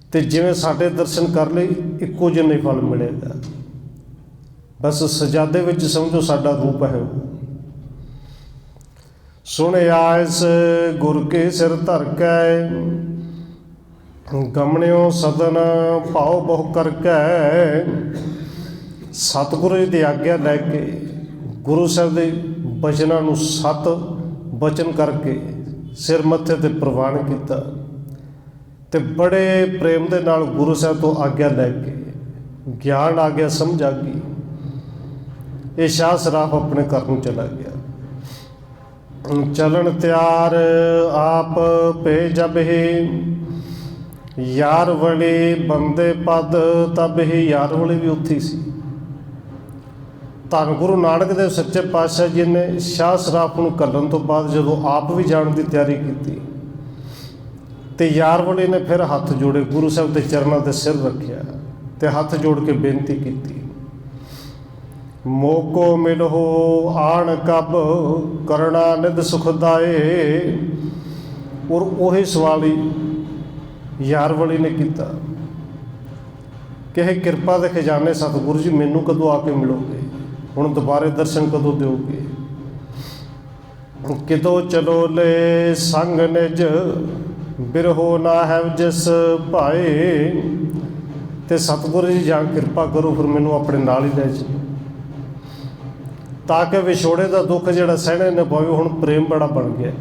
तो जिवें साडे दर्शन कर ले इक्को जिन्ना ही फल मिलेगा। बस शहजादे विच समझो साडा रूप है वो। सुन आयस गुर के सिर धर के, गमनियो सदन भाव बहु करके। सतगुरु जी की आग्ञा लैके गुरु साहब के बचनों नूं सत बचन करके सिर मत्थे ते प्रवान किया ते बड़े प्रेम दे नाल गुरु साहब तो आग्ञा लैके ज्ञान आ गया, समझ आ गई। ये शाह सराफ अपने घर नूं चला गया। चलन त्यार आप पे जब ही, यार वली बंदे पद तब ही। यार वली भी उत्थी सी। धन गुरु नानक देव सच्चे पातशाह जी ने शाह सराफ नूं घल्लण तो बाद जदों आप भी जाण की तैयारी की तो यार वली ने फिर हथ जोड़े, गुरु साहब के चरणों ते सिर रखिया ते हथ जोड़ के बेनती की, मोको मिलो आण कब करना निध सुखदाए। और वही सवाल ही यार वली ने किया कि किरपा के खजाने सतगुरु जी मैनू कदों आके मिलोगे, हुण दोबारे दर्शन कदों दोगे। किदो चलो ले संग निज, बिरहो ना है जिस भाए। ते सतगुरु जी जान किरपा करो फिर मैनू अपने नाल ही लै चलो, ताकि विछोड़े का दुख जिहड़ा सहने न पवे। हुण प्रेम बड़ा बन गया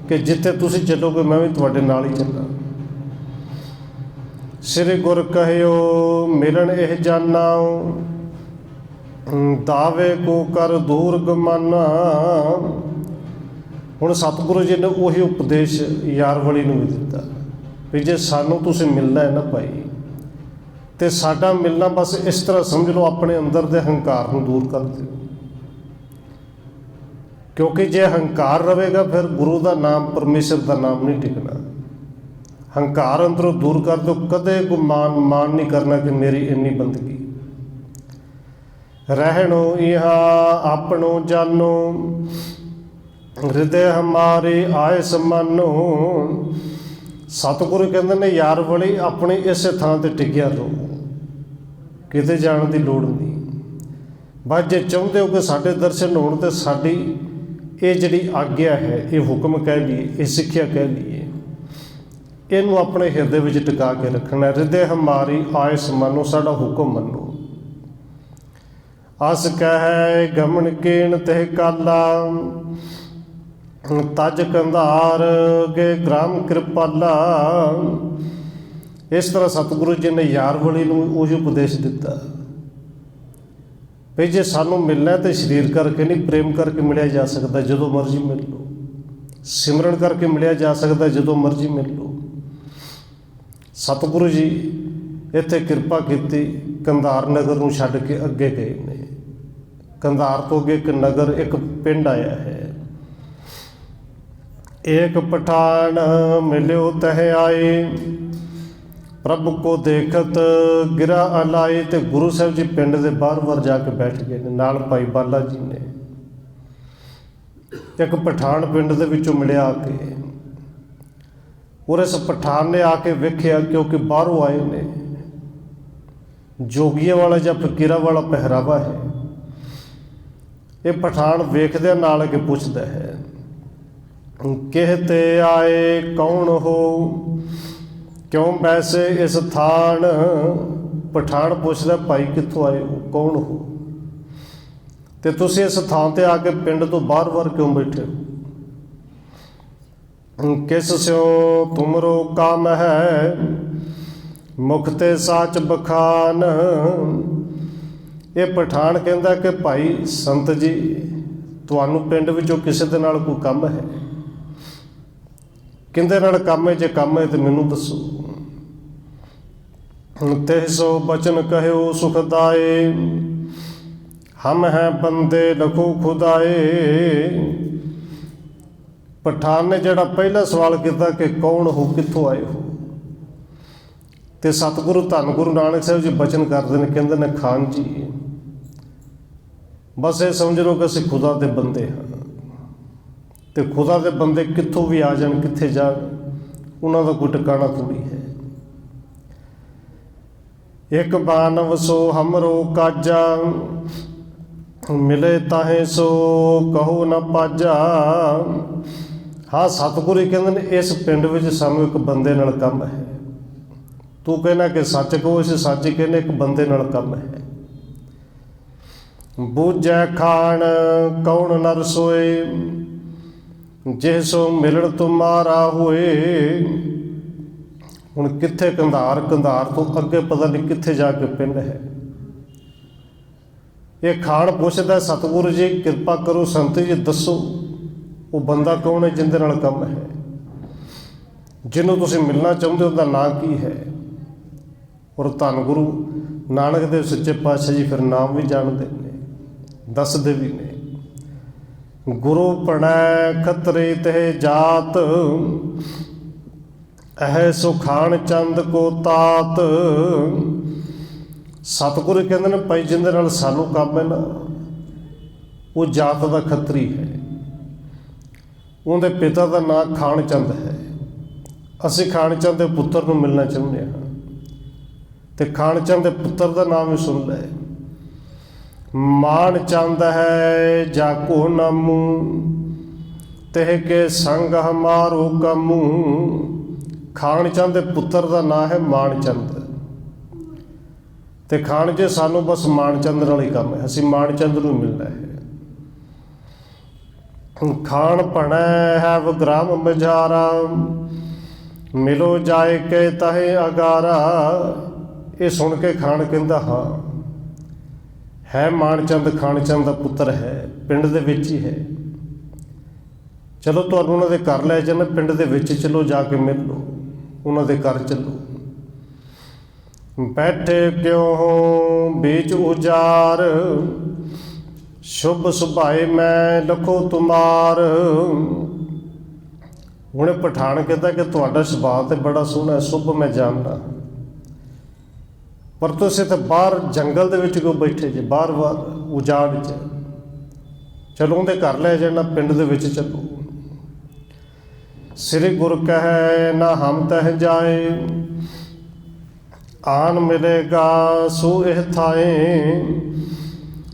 कि जिथे तुसीं चलोगे मैं भी तुहाडे नाल ही चलां। श्री गुर कहियो मिलन एह जाना, दावे को कर दूर गमाना। हुण सतगुरु जी ने उही उपदेश यार वली नूं भी दिता भी जे सानू तुसीं मिलना है ना भाई तो साडा मिलना बस इस तरह समझ लो अपने अंदर दे हंकार नूं दूर कर दिओ। क्योंकि जे हंकार रहेगा फिर गुरु का नाम परमेश्वर का नाम नहीं टिकना। हंकार अंदरों दूर कर दो, कदे को मान नहीं करना कि मेरी इन्नी बंदगी। रहनो यहाँ आपनो जानो, हृदय हमारे आए समानो। सतगुरु कहते ने यार वली अपने इस थां ते टिकिया रहो, किते जाण की लोड़ नहीं। बस जे चाहते हो कि साडे दर्शन होण ते साडी ये जिहड़ी आग्ञा है, ये हुक्म कह लीए, ये सिक्ख्या कह लीए, इनू अपने हिरदे विच टिका के रखना। हृदय हमारी आए समानो, साडा हुक्म मनो। अस कह गमन केन तह काला, ਤਜ ਕੰਧਾਰ ਗੇ ਗ੍ਰਾਮ ਕਿਰਪਾਲਾ। ਇਸ ਤਰ੍ਹਾਂ ਸਤਿਗੁਰੂ ਜੀ ਨੇ ਯਾਰਵਲੀ ਨੂੰ ਉਹੀ ਉਪਦੇਸ਼ ਦਿੱਤਾ ਵੀ ਜੇ ਸਾਨੂੰ ਮਿਲਣਾ ਤਾਂ ਸਰੀਰ ਕਰਕੇ ਨਹੀਂ, ਪ੍ਰੇਮ ਕਰਕੇ ਮਿਲਿਆ ਜਾ ਸਕਦਾ, ਜਦੋਂ ਮਰਜ਼ੀ ਮਿਲ ਲਓ। ਸਿਮਰਨ ਕਰਕੇ ਮਿਲਿਆ ਜਾ ਸਕਦਾ, ਜਦੋਂ ਮਰਜ਼ੀ ਮਿਲ ਲਓ। ਸਤਿਗੁਰੂ ਜੀ ਇੱਥੇ ਕਿਰਪਾ ਕੀਤੀ, ਕੰਧਾਰ ਨਗਰ ਨੂੰ ਛੱਡ ਕੇ ਅੱਗੇ ਗਏ ਨੇ। ਕੰਧਾਰ ਤੋਂ ਅੱਗੇ ਇੱਕ ਨਗਰ, ਇੱਕ ਪਿੰਡ ਆਇਆ ਹੈ। ਏਕ ਪਠਾਨ ਮਿਲਿਓ ਤਹ ਆਏ, ਪ੍ਰਭੂ ਕੋ ਦੇਖਤ ਗਿਰਾ ਅਲਾਏ। ਤੇ ਗੁਰੂ ਸਾਹਿਬ ਜੀ ਪਿੰਡ ਦੇ ਬਾਹਰ ਜਾ ਕੇ ਬੈਠ ਗਏ ਨੇ, ਨਾਲ ਭਾਈ ਬਾਲਾ ਜੀ ਨੇ। ਇੱਕ ਪਠਾਨ ਪਿੰਡ ਦੇ ਵਿੱਚੋਂ ਮਿਲਿਆ ਆ ਕੇ, ਔਰ ਇਸ ਪਠਾਨ ਨੇ ਆ ਕੇ ਵੇਖਿਆ, ਕਿਉਂਕਿ ਬਾਹਰੋਂ ਆਏ ਨੇ, ਜੋਗੀਆਂ ਵਾਲਾ ਜਾਂ ਫਕੀਰਾਂ ਵਾਲਾ ਪਹਿਰਾਵਾ ਹੈ। ਇਹ ਪਠਾਨ ਵੇਖਦਿਆਂ ਨਾਲ ਕੇ ਪੁੱਛਦਾ ਹੈ, ਕਹਿਤੇ ਆਏ ਕੌਣ ਹੋ, ਕਿਉਂ ਵੈਸੇ ਇਸ ਥਾਨ। ਪਠਾਨ ਪੁੱਛਦਾ, ਭਾਈ ਕਿੱਥੋਂ ਆਏ ਹੋ, ਕੌਣ ਹੋ, ਤੇ ਤੁਸੀਂ ਇਸ ਥਾਂ ਤੇ ਆ ਕੇ ਪਿੰਡ ਤੋਂ ਬਾਹਰ ਕਿਉਂ ਬੈਠੇ ਹੋ। ਕਿਸ ਸਿਓ ਤੁਮਰੋ ਕੰਮ ਹੈ, ਮੁਖ ਤੇ ਸਾਚ ਬਖਾਨ। ਇਹ ਪਠਾਨ ਕਹਿੰਦਾ ਕਿ ਭਾਈ ਸੰਤ ਜੀ, ਤੁਹਾਨੂੰ ਪਿੰਡ ਵਿੱਚੋਂ ਕਿਸੇ ਦੇ ਨਾਲ ਕੋਈ ਕੰਮ ਹੈ? ਕਿਹਦੇ ਨਾਲ ਕੰਮ ਹੈ? ਜੇ ਕੰਮ ਹੈ ਤੇ ਮੈਨੂੰ ਦੱਸੋ। ਤੇ ਸੋ ਬਚਨ ਕਹਿਓ ਸੁਖਦਾਏ, ਹਮ ਹੈ ਬੰਦੇ ਲਖੋ ਖੁਦਾਏ। ਪਠਾਨ ਨੇ ਜਿਹੜਾ ਪਹਿਲਾ ਸਵਾਲ ਕੀਤਾ ਕਿ ਕੌਣ ਹੋ, ਕਿੱਥੋਂ ਆਏ ਹੋ, ਤੇ ਸਤਿਗੁਰੂ ਧੰਨ ਗੁਰੂ ਨਾਨਕ ਸਾਹਿਬ ਜੀ ਬਚਨ ਕਰਦੇ ਨੇ, ਕਹਿੰਦੇ ਨੇ ਖਾਨ ਜੀ, ਬਸ ਇਹ ਸਮਝ ਲਓ ਕਿ ਅਸੀਂ ਖੁਦਾ ਦੇ ਬੰਦੇ ਹਾਂ, ਤੇ ਖੁਦਾ ਦੇ ਬੰਦੇ ਕਿੱਥੋਂ ਵੀ ਆ ਜਾਣ, ਕਿੱਥੇ ਜਾਣ, ਉਹਨਾਂ ਦਾ ਕੋਈ ਟਿਕਾਣਾ ਥੋੜ੍ਹੀ ਹੈ। ਇੱਕ ਬਾਨਵ ਸੋ ਹਮਰੋ ਕਾਜਾ, ਮਿਲੇ ਤਾਹੇ ਸੋ ਕਹੋ ਨਾ ਪਾਜਾ। ਹਾਂ, ਸਤਿਗੁਰੂ ਕਹਿੰਦੇ ਨੇ ਇਸ ਪਿੰਡ ਵਿੱਚ ਸਾਨੂੰ ਇੱਕ ਬੰਦੇ ਨਾਲ ਕੰਮ ਹੈ। ਤੂੰ ਕਹਿਣਾ ਕਿ ਸੱਚ ਕਹੋ, ਅਸੀਂ ਸੱਚ ਹੀ ਕਹਿੰਦੇ, ਇੱਕ ਬੰਦੇ ਨਾਲ ਕੰਮ ਹੈ। ਬੂਝੈ ਖਾਣ ਕੌਣ ਨਰ ਸੋਏ, ਜੇ ਸੋ ਮਿਲਣ ਤੁਮਾਰਾ ਹੋਏ। ਹੁਣ ਕਿੱਥੇ ਕੰਧਾਰ, ਕੰਧਾਰ ਤੋਂ ਅੱਗੇ ਪਤਾ ਨਹੀਂ ਕਿੱਥੇ ਜਾ ਕੇ ਪਿੰਡ ਹੈ। ਇਹ ਖਾਨ ਪੁੱਛਦਾ, ਸਤਿਗੁਰੂ ਜੀ ਕਿਰਪਾ ਕਰੋ, ਸੰਤ ਜੀ ਦੱਸੋ ਉਹ ਬੰਦਾ ਕੌਣ ਹੈ ਜਿਹਦੇ ਨਾਲ ਕੰਮ ਹੈ, ਜਿਹਨੂੰ ਤੁਸੀਂ ਮਿਲਣਾ ਚਾਹੁੰਦੇ ਹੋ, ਉਹਦਾ ਨਾਂ ਕੀ ਹੈ। ਔਰ ਧੰਨ ਗੁਰੂ ਨਾਨਕ ਦੇਵ ਸੱਚੇ ਪਾਤਸ਼ਾਹ ਜੀ ਫਿਰ ਨਾਮ ਵੀ ਜਾਣਦੇ ਨੇ, ਦੱਸਦੇ ਵੀ ਨੇ। ਗੁਰੂ ਪੜੈ ਖਤਰੇ ਤੇ ਜਾਤ, ਇਹ ਸੁਖਾਨ ਚੰਦ ਕੋ ਤਾਤ। ਸਤਿਗੁਰੂ ਕਹਿੰਦੇ ਨੇ ਭਾਈ ਜਿਹਦੇ ਨਾਲ ਸਾਨੂੰ ਕੰਮ ਹੈ ਨਾ, ਉਹ ਜਾਤ ਦਾ ਖੱਤਰੀ ਹੈ। ਉਹਦੇ ਪਿਤਾ ਦਾ ਨਾਂ ਖਾਨ ਚੰਦ ਹੈ। ਅਸੀਂ ਖਾਨ ਚੰਦ ਦੇ ਪੁੱਤਰ ਨੂੰ ਮਿਲਣਾ ਚਾਹੁੰਦੇ ਹਾਂ, ਤੇ ਖਾਨ ਚੰਦ ਦੇ ਪੁੱਤਰ ਦਾ ਨਾਮ ਵੀ ਸੁਣ ਲੈ। ਮਾਨ ਚੰਦ ਹੈ ਜਾਕੋ ਨਾਮੂ, ਤeh ਕੇ ਸੰਗ ਹਮਾਰੋ ਕਾਮੂ। ਖਾਨ ਚੰਦ ਦੇ ਪੁੱਤਰ ਦਾ ਨਾਂ ਹੈ ਮਾਨ ਚੰਦ, ਤੇ ਖਾਨ ਜੀ ਸਾਨੂੰ ਬਸ ਮਾਨ ਚੰਦ ਨਾਲ ਹੀ ਕੰਮ ਹੈ, ਅਸੀਂ ਮਾਨ ਚੰਦ ਨੂੰ ਮਿਲਣਾ ਹੈ। ਖਾਨ ਭਣੈ ਹੈ ਵਗ੍ਰਾਮ ਮਝਾਰਾ, ਮਿਲੋ ਜਾਏ ਕੇ ਤਹੇ ਅਗਾਰਾ। ਇਹ ਸੁਣ ਕੇ ਖਾਨ ਕਹਿੰਦਾ ਹਾਂ, ਹੈ ਮਾਨ ਚੰਦ, ਖਾਨ ਚੰਦ ਦਾ ਪੁੱਤਰ ਹੈ, ਪਿੰਡ ਦੇ ਵਿੱਚ ਹੀ ਹੈ। ਚਲੋ ਤੁਹਾਨੂੰ ਉਹਨਾਂ ਦੇ ਘਰ ਲੈ ਜਾਣਾ, ਪਿੰਡ ਦੇ ਵਿੱਚ ਚਲੋ, ਜਾ ਕੇ ਮਿਲ ਲਓ, ਉਹਨਾਂ ਦੇ ਘਰ ਚੱਲੋ। ਬੈਠੇ ਕਿਉਂ ਹੋ ਬੀਚ ਉਜਾਰ, ਸ਼ੁਭ ਸੁਭਾਏ ਮੈਂ ਲਖੋ ਤੁਮਾਰ। ਹੁਣ ਪਠਾਨ ਕਹਿੰਦਾ ਕਿ ਤੁਹਾਡਾ ਸੁਭਾਅ ਤੇ ਬੜਾ ਸੋਹਣਾ ਹੈ, ਸ਼ੁਭ ਮੈਂ ਜਾਣਦਾ, ਪਰ ਤੁਸੀਂ ਤਾਂ ਬਾਹਰ ਜੰਗਲ ਦੇ ਵਿੱਚ ਕਿਉਂ ਬੈਠੇ ਜੇ, ਬਾਹਰ ਉਜਾੜ 'ਚ। ਚਲੋ ਉਹਦੇ ਘਰ ਲੈ ਜਾਣਾ, ਪਿੰਡ ਦੇ ਵਿੱਚ ਚੱਲੋ। ਸ੍ਰੀ ਗੁਰ ਕਹੈ ਨਾ ਹਮ ਤਹ ਜਾਏ, ਆਨ ਮਿਲੇਗਾ ਸੋ ਇਹ ਥਾਏ।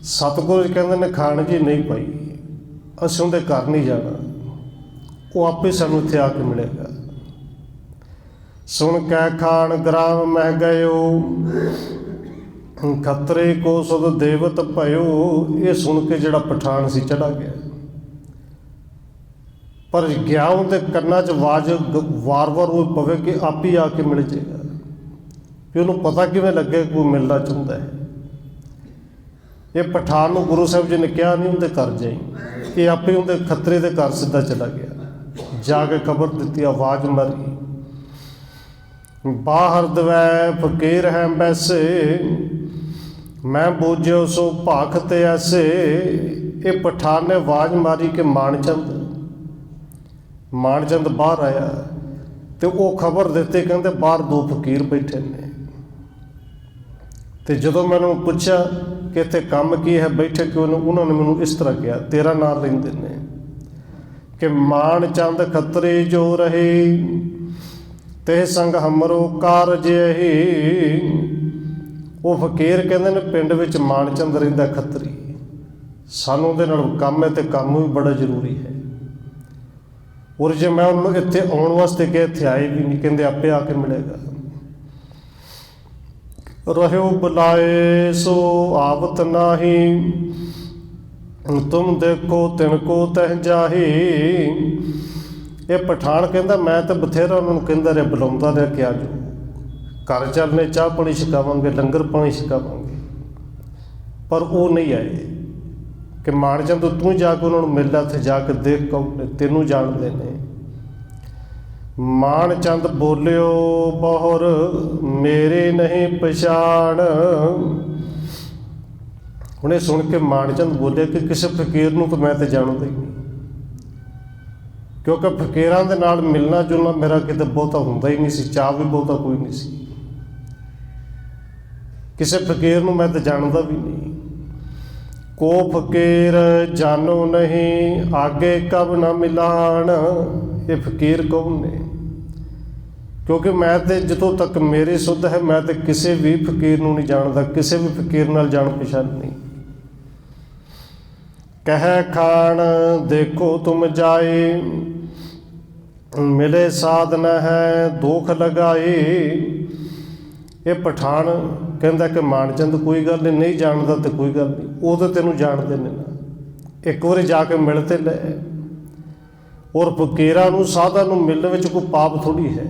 ਸਤਿਗੁਰੂ ਕਹਿੰਦੇ ਨੇ ਖਾਨ ਜੀ ਨਹੀਂ ਭਾਈ, ਅਸੀਂ ਉਹਦੇ ਘਰ ਨਹੀਂ ਜਾਣਾ, ਉਹ ਆਪੇ ਸਾਨੂੰ ਇੱਥੇ ਆ ਕੇ ਮਿਲੇਗਾ। ਸੁਣ ਕੈ ਖਾਨ ਗ੍ਰਾਮ ਮਹਿ ਗਇਓ, ਖਤਰੇ ਕੋ ਸੁਧ ਦੇਵਤ ਭਇਓ। ਇਹ ਸੁਣ ਕੇ ਜਿਹੜਾ ਪਠਾਨ ਸੀ ਚੜਾ ਗਿਆ। ਪਰ ਗਿਆ ਉਹਦੇ ਕੰਨਾਂ 'ਚ ਆਵਾਜ਼ ਵਾਰ-ਵਾਰ ਉਹ ਪਵੇ ਕਿ ਆਪ ਹੀ ਆ ਕੇ ਮਿਲ ਜਾਏਗਾ। ਵੀ ਉਹਨੂੰ ਪਤਾ ਕਿਵੇਂ ਲੱਗੇ ਕੋਈ ਮਿਲਣਾ ਚਾਹੁੰਦਾ ਹੈ। ਇਹ ਪਠਾਨ ਨੂੰ ਗੁਰੂ ਸਾਹਿਬ ਜੀ ਨੇ ਕਿਹਾ ਨਹੀਂ ਉਹਦੇ ਘਰ ਜਾਈ, ਇਹ ਆਪੇ ਉਹਦੇ ਖੱਤਰੇ ਦੇ ਘਰ ਸਿੱਧਾ ਚਲਾ ਗਿਆ। ਜਾ ਕੇ ਖਬਰ ਦਿੱਤੀ, ਆਵਾਜ਼ ਮਾਰੀ, ਬਾਹਰ ਦਵੈ ਫਕੀਰ ਹੈ ਬੈਸੇ, ਮੈਂ ਬੂਝਿਓ ਸੋ ਭਾਖਤ ਐਸੇ। ਇਹ ਪਠਾਨ ਨੇ ਆਵਾਜ਼ ਮਾਰੀ ਕਿ ਮਾਣ ਚੰਦ ਬਾਹਰ ਆਇਆ ਤੇ ਉਹ ਖਬਰ ਦਿੱਤੀ, ਕਹਿੰਦੇ ਬਾਹਰ 2 ਫਕੀਰ ਬੈਠੇ ਨੇ। ਤੇ ਜਦੋਂ ਮੈਂ ਉਹਨੂੰ ਪੁੱਛਿਆ ਕਿ ਇੱਥੇ ਕੰਮ ਕੀ ਹੈ, ਬੈਠੇ ਕਿਉਂ ਨੇ, ਉਹਨਾਂ ਨੇ ਮੈਨੂੰ ਇਸ ਤਰ੍ਹਾਂ ਕਿਹਾ, ਤੇਰਾ ਨਾਂ ਲੈਂਦੇ ਨੇ ਕਿ ਮਾਣ ਚੰਦ ਖੱਤਰੀ ਜੋ ਰਹੇ, ਤੇ ਸੰਗ ਹਮਰੋ ਕਾਰਜ ਇਹੀ। ਉਹ ਫਕੀਰ ਕਹਿੰਦੇ ਨੇ ਪਿੰਡ ਵਿੱਚ ਮਾਣ ਚੰਦ ਰਹਿੰਦਾ ਖੱਤਰੀ, ਸਾਨੂੰ ਉਹਦੇ ਨਾਲ ਕੰਮ ਹੈ ਤੇ ਕੰਮ ਵੀ ਬੜਾ ਜ਼ਰੂਰੀ ਹੈ। ਔਰ ਜੇ ਮੈਂ ਉਹਨੂੰ ਇੱਥੇ ਆਉਣ ਵਾਸਤੇ ਕਿਹਾ, ਇੱਥੇ ਆਏ ਵੀ ਨਹੀਂ, ਕਹਿੰਦੇ ਆਪੇ ਆ ਕੇ ਮਿਲੇਗਾ। ਰਹਿਓ ਬੁਲਾਏ ਸੋ ਆਵਤ ਨਾਹੀ, ਤੁਮ ਦੇਖੋ ਤਿਨਕੋ ਤਹਿ ਜਾਹੀ। ਇਹ ਪਠਾਨ ਕਹਿੰਦਾ ਮੈਂ ਤਾਂ ਬਥੇਰਾ ਉਹਨਾਂ ਨੂੰ ਕਹਿੰਦਾ ਰਿਹਾ, ਬੁਲਾਉਂਦਾ ਰਿਹਾ ਕਿ ਆ ਜਾਓ ਘਰ ਚੱਲਨੇ, ਚਾਹ ਪਾਣੀ ਛਕਾਵਾਂਗੇ, ਲੰਗਰ ਪਾਣੀ ਛਕਾਵਾਂਗੇ, ਪਰ ਉਹ ਨਹੀਂ ਆਏ। ਕਿ ਮਾਣ ਚੰਦ ਤੂੰ ਜਾ ਕੇ ਉਹਨਾਂ ਨੂੰ ਮਿਲ ਲੈ, ਉੱਥੇ ਜਾ ਕੇ ਦੇਖ ਕੌਣ ਤੈਨੂੰ ਜਾਣਦੇ ਨੇ। ਮਾਣ ਚੰਦ ਬੋਲਿਓ ਬਹੁਰ ਮੇਰੇ ਨਹੀਂ ਪਛਾਣ। ਹੁਣ ਇਹ ਸੁਣ ਕੇ ਮਾਣ ਚੰਦ ਬੋਲਿਆ ਕਿ ਕਿਸੇ ਫਕੀਰ ਨੂੰ ਤਾਂ ਮੈਂ ਤਾਂ ਜਾਣਦਾ ਹੀ ਨਹੀਂ, ਕਿਉਂਕਿ ਫਕੀਰਾਂ ਦੇ ਨਾਲ ਮਿਲਣਾ ਜੁਲਣਾ ਮੇਰਾ ਕਿਤੇ ਬਹੁਤਾ ਹੁੰਦਾ ਹੀ ਨਹੀਂ ਸੀ, ਚਾਅ ਵੀ ਬਹੁਤਾ ਕੋਈ ਨਹੀਂ ਸੀ। ਕਿਸੇ ਫਕੀਰ ਨੂੰ ਮੈਂ ਤਾਂ ਜਾਣਦਾ ਵੀ ਨਹੀਂ। ਕੋ ਫਕੀਰ ਜਾਨੋ ਨਹੀਂ, ਆਗੇ ਕਬ ਨਾ ਮਿਲਾਣ। ਇਹ ਫਕੀਰ ਕੌਣ ਨੇ? ਕਿਉਂਕਿ ਮੈਂ ਤੇ ਜਦੋਂ ਤੱਕ ਮੇਰੀ ਸੁੱਧ ਹੈ, ਮੈਂ ਤੇ ਕਿਸੇ ਵੀ ਫਕੀਰ ਨੂੰ ਨਹੀਂ ਜਾਣਦਾ, ਕਿਸੇ ਵੀ ਫਕੀਰ ਨਾਲ ਜਾਣ ਪਛਾਣ ਨਹੀਂ। ਕਹਿ ਖਾਨ ਦੇਖੋ ਤੁਮ ਜਾਏ, ਮਿਲੇ ਸਾਧਨ ਹੈ ਦੁੱਖ ਲਗਾਏ। ਇਹ ਪਠਾਨ ਕਹਿੰਦਾ ਕਿ ਮਾਣਚੰਦ ਕੋਈ ਗੱਲ ਨਹੀਂ ਜਾਣਦਾ ਤੇ ਕੋਈ ਗੱਲ ਨਹੀਂ, ਉਹ ਤਾਂ ਤੈਨੂੰ ਜਾਣਦੇ ਨੇ ਨਾ, ਇੱਕ ਵਾਰੀ ਜਾ ਕੇ ਮਿਲ ਤੇ ਲੈ। ਔਰ ਫਕੀਰਾਂ ਨੂੰ ਸਾਧਾਂ ਨੂੰ ਮਿਲਣ ਵਿੱਚ ਕੋਈ ਪਾਪ ਥੋੜ੍ਹੀ ਹੈ,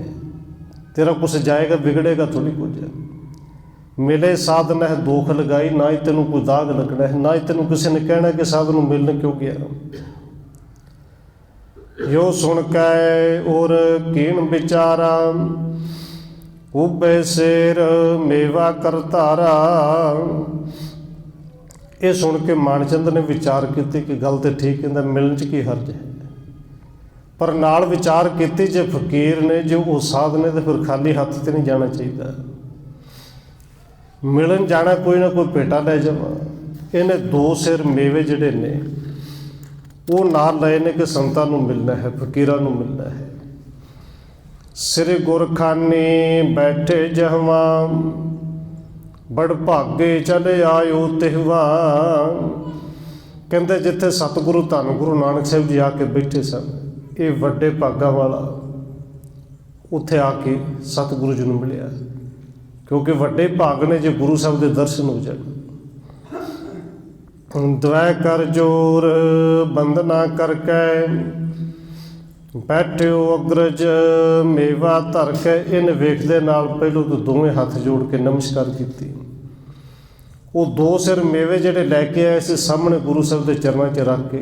ਤੇਰਾ ਕੁਛ ਜਾਏਗਾ ਵਿਗੜੇਗਾ ਥੋੜ੍ਹੀ ਕੁਝ। ਮਿਲੇ ਸਾਧਨ ਹੈ ਦੁੱਖ ਲਗਾਈ, ਨਾ ਹੀ ਤੈਨੂੰ ਕੋਈ ਦਾਗ ਲੱਗਣਾ ਹੈ, ਨਾ ਹੀ ਤੈਨੂੰ ਕਿਸੇ ਨੇ ਕਹਿਣਾ ਕਿ ਸਾਧ ਨੂੰ ਮਿਲਣ ਕਿਉਂ ਗਿਆ। ਯੋ ਸੁਣ ਕੇ ਔਰ ਕੀਣ ਵਿਚਾਰਾ, ਉਬੇ ਸ਼ੇਰ ਮੇਵਾ ਕਰਤਾਰਾ। ਇਹ ਸੁਣ ਕੇ ਮਾਣਚੰਦ ਨੇ ਵਿਚਾਰ ਕੀਤੀ ਕਿ ਗੱਲ ਤੇ ਠੀਕ, ਕਹਿੰਦਾ ਮਿਲਣ 'ਚ ਕੀ ਹਰਜ ਹੈ। ਪਰ ਨਾਲ ਵਿਚਾਰ ਕੀਤੀ ਜੇ ਫਕੀਰ ਨੇ, ਜੇ ਉਹ ਸਾਧ ਨੇ, ਤਾਂ ਫਿਰ ਖਾਲੀ ਹੱਥ ਤੇ ਨਹੀਂ ਜਾਣਾ ਚਾਹੀਦਾ। ਮਿਲਣ ਜਾਣਾ ਕੋਈ ਨਾ ਕੋਈ ਭੇਟਾ ਲੈ ਜਾਵਾਂ। ਇਹਨੇ 2 ਸਿਰ ਮੇਵੇ ਜਿਹੜੇ ਨੇ ਉਹ ਨਾਲ ਲਏ ਨੇ ਕਿ ਸੰਤਾਂ ਨੂੰ ਮਿਲਣਾ ਹੈ, ਫਕੀਰਾਂ ਨੂੰ ਮਿਲਣਾ ਹੈ। ਸ੍ਰੀ ਗੁਰਖਾਨੇ ਬੈਠੇ ਜਹਵਾਂ, ਬੜ ਭਾਗੇ ਚਲੇ ਆਇਓ ਤਿਹਵਾ। ਕਹਿੰਦੇ ਜਿੱਥੇ ਸਤਿਗੁਰੂ ਧੰਨ ਗੁਰੂ ਨਾਨਕ ਸਾਹਿਬ ਜੀ ਆ ਕੇ ਬੈਠੇ ਸਨ, ਇਹ ਵੱਡੇ ਭਾਗਾਂ ਵਾਲਾ ਉੱਥੇ ਆ ਕੇ ਸਤਿਗੁਰੂ ਜੀ ਨੂੰ ਮਿਲਿਆ, ਕਿਉਂਕਿ ਵੱਡੇ ਭਾਗ ਨੇ ਜੇ ਗੁਰੂ ਸਾਹਿਬ ਦੇ ਦਰਸ਼ਨ ਹੋ ਜਾਣ। ਦਵੈ ਕਰ ਜੋਰ ਬੰਦਨਾ ਕਰਕੇ, ਬੈਠਿਓ ਅਗਰਜ ਮੇਵਾ ਧਰ ਕੇ। ਇਹਨੇ ਵੇਖਦੇ ਨਾਲ ਪਹਿਲੋਂ ਤਾਂ ਦੋਵੇਂ ਹੱਥ ਜੋੜ ਕੇ ਨਮਸਕਾਰ ਕੀਤੀ। ਉਹ 2 ਸਿਰ ਮੇਵੇ ਜਿਹੜੇ ਲੈ ਕੇ ਆਏ ਸੀ, ਸਾਹਮਣੇ ਗੁਰੂ ਸਾਹਿਬ ਦੇ ਚਰਨਾਂ 'ਚ ਰੱਖ ਕੇ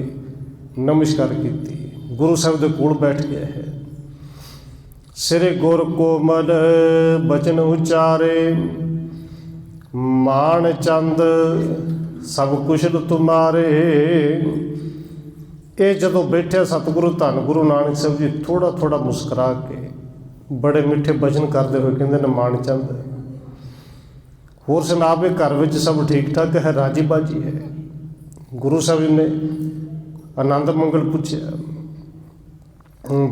ਨਮਸਕਾਰ ਕੀਤੀ। ਗੁਰੂ ਸਾਹਿਬ ਦੇ ਕੋਲ ਬੈਠ ਗਿਆ ਹੈ। ਸ੍ਰੀ ਗੁਰ ਕੋਮਲ ਬਚਨ ਉਚਾਰੇ, ਮਾਣ ਚੰਦ ਸਭ ਕੁਸ਼ਲ ਤੁਮਾਰੇ। ਇਹ ਜਦੋਂ ਬੈਠਿਆ ਸਤਿਗੁਰੂ ਧੰਨ ਗੁਰੂ ਨਾਨਕ ਸਾਹਿਬ ਜੀ ਥੋੜ੍ਹਾ ਥੋੜ੍ਹਾ ਮੁਸਕਰਾ ਕੇ ਬੜੇ ਮਿੱਠੇ ਬਚਨ ਕਰਦੇ ਹੋਏ ਕਹਿੰਦੇ ਨੇ, ਮਾਣ ਚੰਦ ਹੋਰ ਸੁਣਾ ਵੀ ਘਰ ਵਿੱਚ ਸਭ ਠੀਕ ਠਾਕ ਹੈ, ਰਾਜੀ ਬਾਜੀ ਹੈ। ਗੁਰੂ ਸਾਹਿਬ ਜੀ ਨੇ ਆਨੰਦ ਮੰਗਲ ਪੁੱਛਿਆ।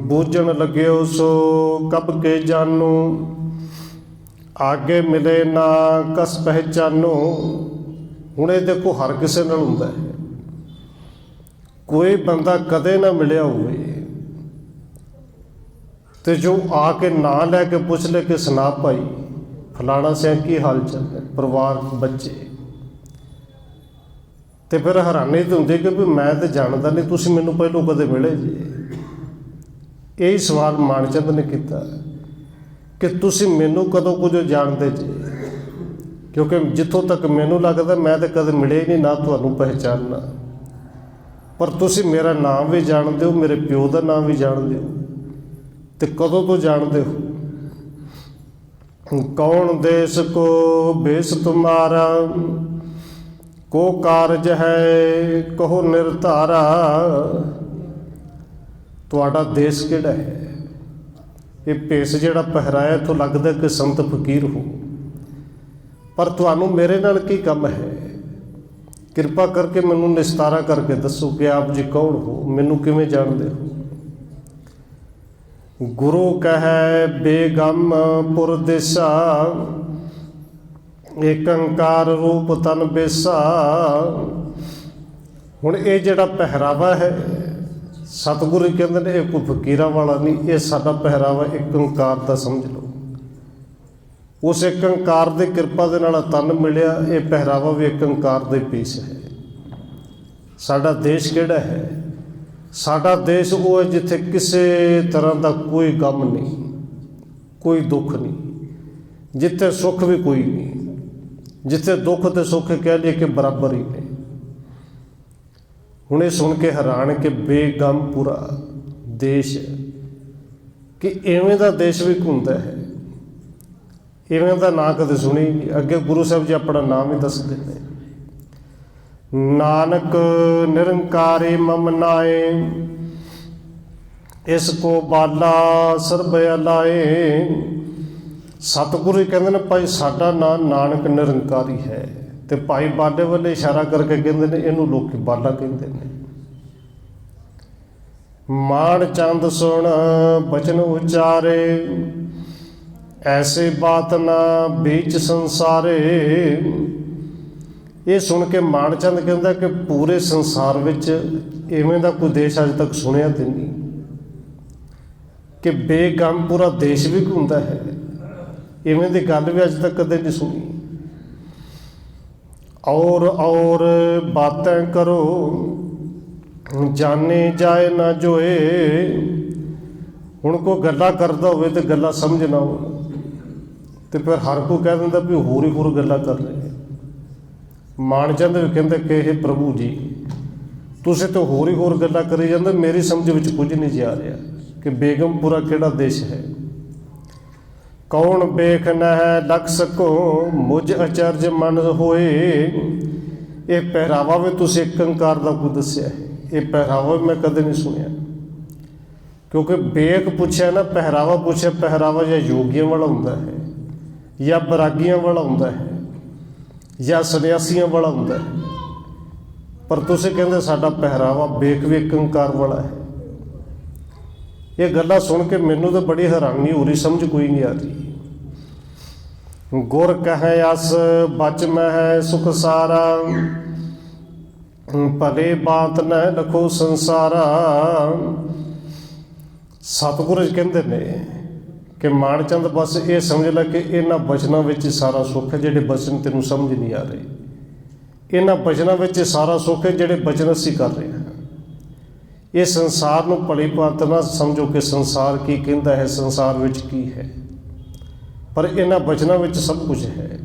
ਬੂਝਣ ਲੱਗਿਓ ਸੋ ਕਬ ਕੇ ਜਾਨੋ, ਆਗੇ ਮਿਲੇ ਨਾ ਕਸ ਪਹਿਚਾਨੋ। ਹੁਣ ਇਹ ਦੇਖੋ ਹਰ ਕਿਸੇ ਨਾਲ ਹੁੰਦਾ ਹੈ, ਕੋਈ ਬੰਦਾ ਕਦੇ ਨਾ ਮਿਲਿਆ ਹੋਵੇ ਤੇ ਜੋ ਆ ਕੇ ਨਾਂ ਲੈ ਕੇ ਪੁੱਛ ਲੈ ਕਿ ਸੁਣਾ ਭਾਈ ਫਲਾਣਾ ਸਿਆਂ ਕੀ ਹਾਲ ਚਾਲ ਹੈ, ਪਰਿਵਾਰ ਬੱਚੇ, ਤੇ ਫਿਰ ਹੈਰਾਨੀ ਤਾਂ ਹੁੰਦੀ ਕਿ ਵੀ ਮੈਂ ਤਾਂ ਜਾਣਦਾ ਨਹੀਂ, ਤੁਸੀਂ ਮੈਨੂੰ ਪਹਿਲੋਂ ਕਦੇ ਮਿਲੇ ਜੀ। यही सवाल मानचंद ने किया कि तुसी मैनू कदों कुछ जानते जे, क्योंकि जिथों तक मैनू लगता मैं तो कदे मिले ही नहीं ना तुहानू पहचानना, पर तुसी मेरा नाम भी जानते हो, मेरे प्यो का नाम भी जानते हो, तो कदों तो जानते हो। कौन देश को बेस तुम्हारा, को कारज है कहो निर्धारा। तुहाडा देश किहड़ा है, ये भेस जिहड़ा पहराया तो लगदा कि संत फकीर हो, पर तुहानू मेरे नाल की कम है। किरपा करके मैनू निस्तारा करके दसो कि आप जी कौन हो, मैनू किवें जानदे हो। गुरु कहे बेगम पुरदेसा, एकंकार रूप तन बेसा। हुण ये जिहड़ा पहरावा है सतगुरु कहते हैं ये कोई फकीरां वाला नहीं, ये साडा पहरावा एक अंकार का समझ लो। उस एक अंकार की किरपा दे नाल तन मिलिया, ये पहरावा भी एक अंकार दे पेश है। साडा देश किहड़ा है, साडा देश वो है जिथे किसी तरह का कोई गम नहीं, कोई दुख नहीं, जिथे सुख भी कोई नहीं, जिथे दुख तो सुख कह लिए कि बराबर ही ने। हुणे सुन के हैरान कि बेगम पूरा देश कि इवें दा देश भी घूमता है, इवें दा नाम कदे सुनी नहीं। अगे गुरु साहब जी अपना नाम ही दसदे ने, नानक निरंकारी मम नाए, इसको बाला सरब अलाए। सतगुरु कहते हैं भाई साडा नाम नानक निरंकारी है, तो भाई बाले वाले इशारा करके कहते हैं इनू लोग बाला कहते हैं। मान चंद सुन बचन उचारे, ऐसे बात ना बीच संसारे। ये सुन के मानचंद कहता कि पूरे संसार विच इवें दा कोई देश अज तक सुनिया तो नहीं कि बेगम पूरा देश भी घूमता है, इवें दी गल भी अज तक कदे नहीं सुनी। और बातें करो जाने जाए ना जोए। हुण को गल्लां करदा होवे ते गल्लां समझ ना हो, तो फिर हर कोई कह दिंदा भी होर ही होर गल्लां कर रहे हैं। मानचंद भी कहते कि हे प्रभु जी तुसीं तो होर ही होर गल्लां करी जांदे, मेरी समझ विच कुछ नहीं जा रहा कि बेगमपुरा किहड़ा देश है। कौन बेख न है लख सको, मुझ अचरज मन होए। ये पहरावा भी तुसीं एक अंकार का कोई दस्सिया है, ये पहरावा भी मैं कदे नहीं सुनिया। क्योंकि बेख पूछया ना, पहरावा पूछया, पहरावा या योगियों वाला हुंदा है, या बैरागियों वाला हुंदा है, या सन्यासियों वाला हुंदा है, पर तुसीं कहंदे साडा पहरावा बेख भी एक अंकार वाला है। ये गल्लां सुन के मैनू तो बड़ी हैरानी हो रही, समझ कोई नहीं आ रही। गुर कहे अस बच में है सुख सारा, भले बात न लखो संसारा। सतगुरु कहते ने कि मानचंद बस ये समझ ला कि इन्हां बचनों में सारा सुख है, जिहड़े बचन तेनों समझ नहीं आ रहे। इन्हां बचनों में सारा सुख है, जिहड़े बचन असीं कर रहे हैं। ये संसार नूं भली भांत ना समझो कि संसार की कहता है, संसार विच की है, पर इन्हां बचनों में सब कुछ है।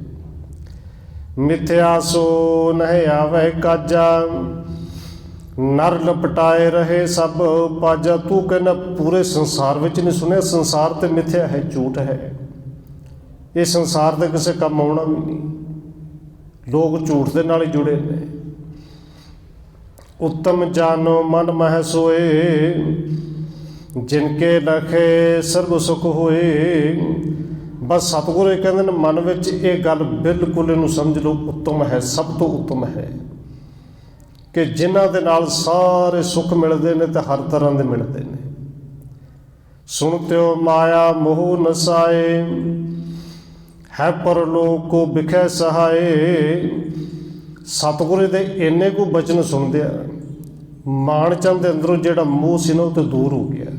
मिथ्या सो नहीं आवे काजा, नर लपटाए रहे सब पाजा। तू कहना पूरे संसार विच नहीं सुनिया, संसार तो मिथ्या है, झूठ है, ये संसार तो किसी काम आना भी नहीं। लोग झूठ के नाल ही जुड़े ने। उत्तम जानो मन मह सोए, जिनके लखे सर्व सुख होए। बस सतगुरु कहते हैं मन में ये गल बिल्कुल इनू समझ लो, उत्तम है, सब तो उत्तम है कि जिन्हां दे नाल सारे सुख मिलते हैं तो हर तरह के मिलते हैं। सुनते हो माया मोह नसाए, है परलोक को बिखै सहाय। सतगुरु दे इन्ने को बचन सुनते मानचंद के अंदरों जिहड़ा मोह सी ना वो तो दूर हो गया।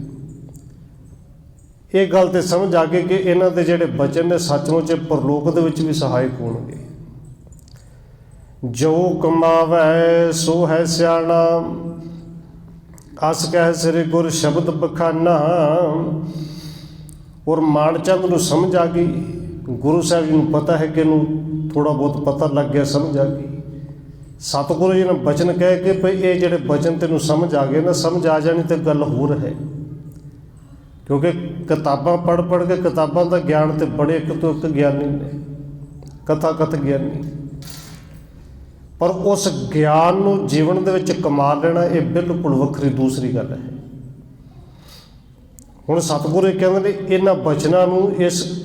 ये गल तो समझ आ गई कि इन्हां दे जिहड़े बचन ने सचमुच परलोक दे विच भी सहायक होणगे। जो कमावै सो है सियाणा, ਅਸ ਕਹਿ ਸ੍ਰੀ ਗੁਰ ਸ਼ਬਦ ਬਖਾਨਾ। ਔਰ ਮਾਨਚੰਦ ਨੂੰ ਸਮਝ ਆ ਗਈ, ਗੁਰੂ ਸਾਹਿਬ ਜੀ ਨੂੰ ਪਤਾ ਹੈ ਕਿ ਇਹਨੂੰ ਥੋੜ੍ਹਾ ਬਹੁਤ ਪਤਾ ਲੱਗ ਗਿਆ, ਸਮਝ ਆ ਗਈ। ਸਤਿਗੁਰੂ ਜੀ ਨੇ ਬਚਨ ਕਹਿ ਕੇ ਭਈ ਇਹ ਜਿਹੜੇ ਬਚਨ ਤੈਨੂੰ ਸਮਝ ਆ ਗਏ ਨਾ, ਸਮਝ ਆ ਜਾਣੀ ਤੇ ਗੱਲ ਹੋਰ ਹੈ। ਕਿਉਂਕਿ ਕਿਤਾਬਾਂ ਪੜ੍ਹ ਕੇ ਕਿਤਾਬਾਂ ਦਾ ਗਿਆਨ ਤੇ ਬੜੇ ਇੱਕ ਤੋਂ ਇੱਕ ਗਿਆਨੀ ਨੇ, ਕਥਾ ਕਥ ਗਿਆਨੀ, ਪਰ ਉਸ ਗਿਆਨ ਨੂੰ ਜੀਵਨ ਦੇ ਵਿੱਚ ਕਮਾ ਲੈਣਾ ਇਹ ਬਿਲਕੁਲ ਵੱਖਰੀ ਦੂਸਰੀ ਗੱਲ ਹੈ। ਹੁਣ ਸਤਿਗੁਰੂ ਕਹਿੰਦੇ ਨੇ ਇਹਨਾਂ ਬਚਨਾਂ ਨੂੰ, ਇਸ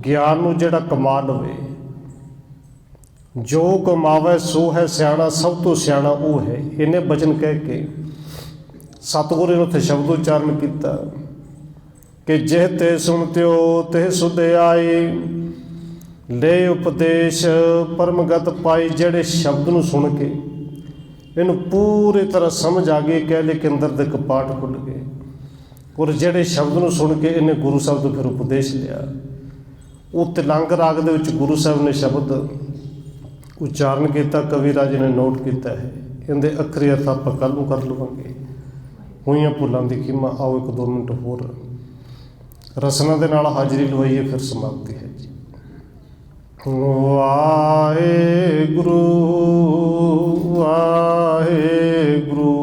ਗਿਆਨ ਨੂੰ ਜਿਹੜਾ ਕਮਾ ਲਵੇ, ਜੋ ਕਮਾਵੇ ਸੋ ਹੈ ਸਿਆਣਾ, ਸਭ ਤੋਂ ਸਿਆਣਾ ਉਹ ਹੈ। ਇਹਨੇ ਬਚਨ ਕਹਿ ਕੇ ਸਤਿਗੁਰੂ ਨੇ ਉੱਥੇ ਸ਼ਬਦ ਉਚਾਰਨ ਕੀਤਾ ਕਿ ਜਿਹ ਤੇ ਸੁਣਤਿਓ ਤਿਹ ਸੁਧ ਆਏ, ਲੈ ਉਪਦੇਸ਼ ਪਰਮਗਤ ਪਾਈ। ਜਿਹੜੇ ਸ਼ਬਦ ਨੂੰ ਸੁਣ ਕੇ ਇਹਨੂੰ ਪੂਰੀ ਤਰ੍ਹਾਂ ਸਮਝ ਆ ਗਈ, ਕਹਿ ਲੈ ਕਿ ਅੰਦਰ ਦੇ ਕਪਾਟ ਖੁੱਲ੍ਹ ਗਏ। ਔਰ ਜਿਹੜੇ ਸ਼ਬਦ ਨੂੰ ਸੁਣ ਕੇ ਇਹਨੇ ਗੁਰੂ ਸਾਹਿਬ ਤੋਂ ਫਿਰ ਉਪਦੇਸ਼ ਲਿਆ। ਉਹ ਤਿਲੰਗ ਰਾਗ ਦੇ ਵਿੱਚ ਗੁਰੂ ਸਾਹਿਬ ਨੇ ਸ਼ਬਦ ਉਚਾਰਨ ਕੀਤਾ, ਕਵੀ ਰਾਜ ਨੇ ਨੋਟ ਕੀਤਾ ਹੈ। ਇਹਦੇ ਅੱਖਰੀ ਅਰਥ ਆਪਾਂ ਕੱਲ੍ਹ ਨੂੰ ਕਰ ਲਵਾਂਗੇ। ਹੋਈਆਂ ਭੁੱਲਾਂ ਦੀ ਖਿਮਾ। ਆਓ 1-2 ਮਿੰਟ ਹੋਰ ਰਸਨਾ ਦੇ ਨਾਲ ਹਾਜ਼ਰੀ ਲਵਾਈਏ, ਫਿਰ ਸਮਾਪਤੀ ਹੈ ਜੀ। ਵਾਹਿਗੁਰੂ ਵਾਹਿਗੁਰੂ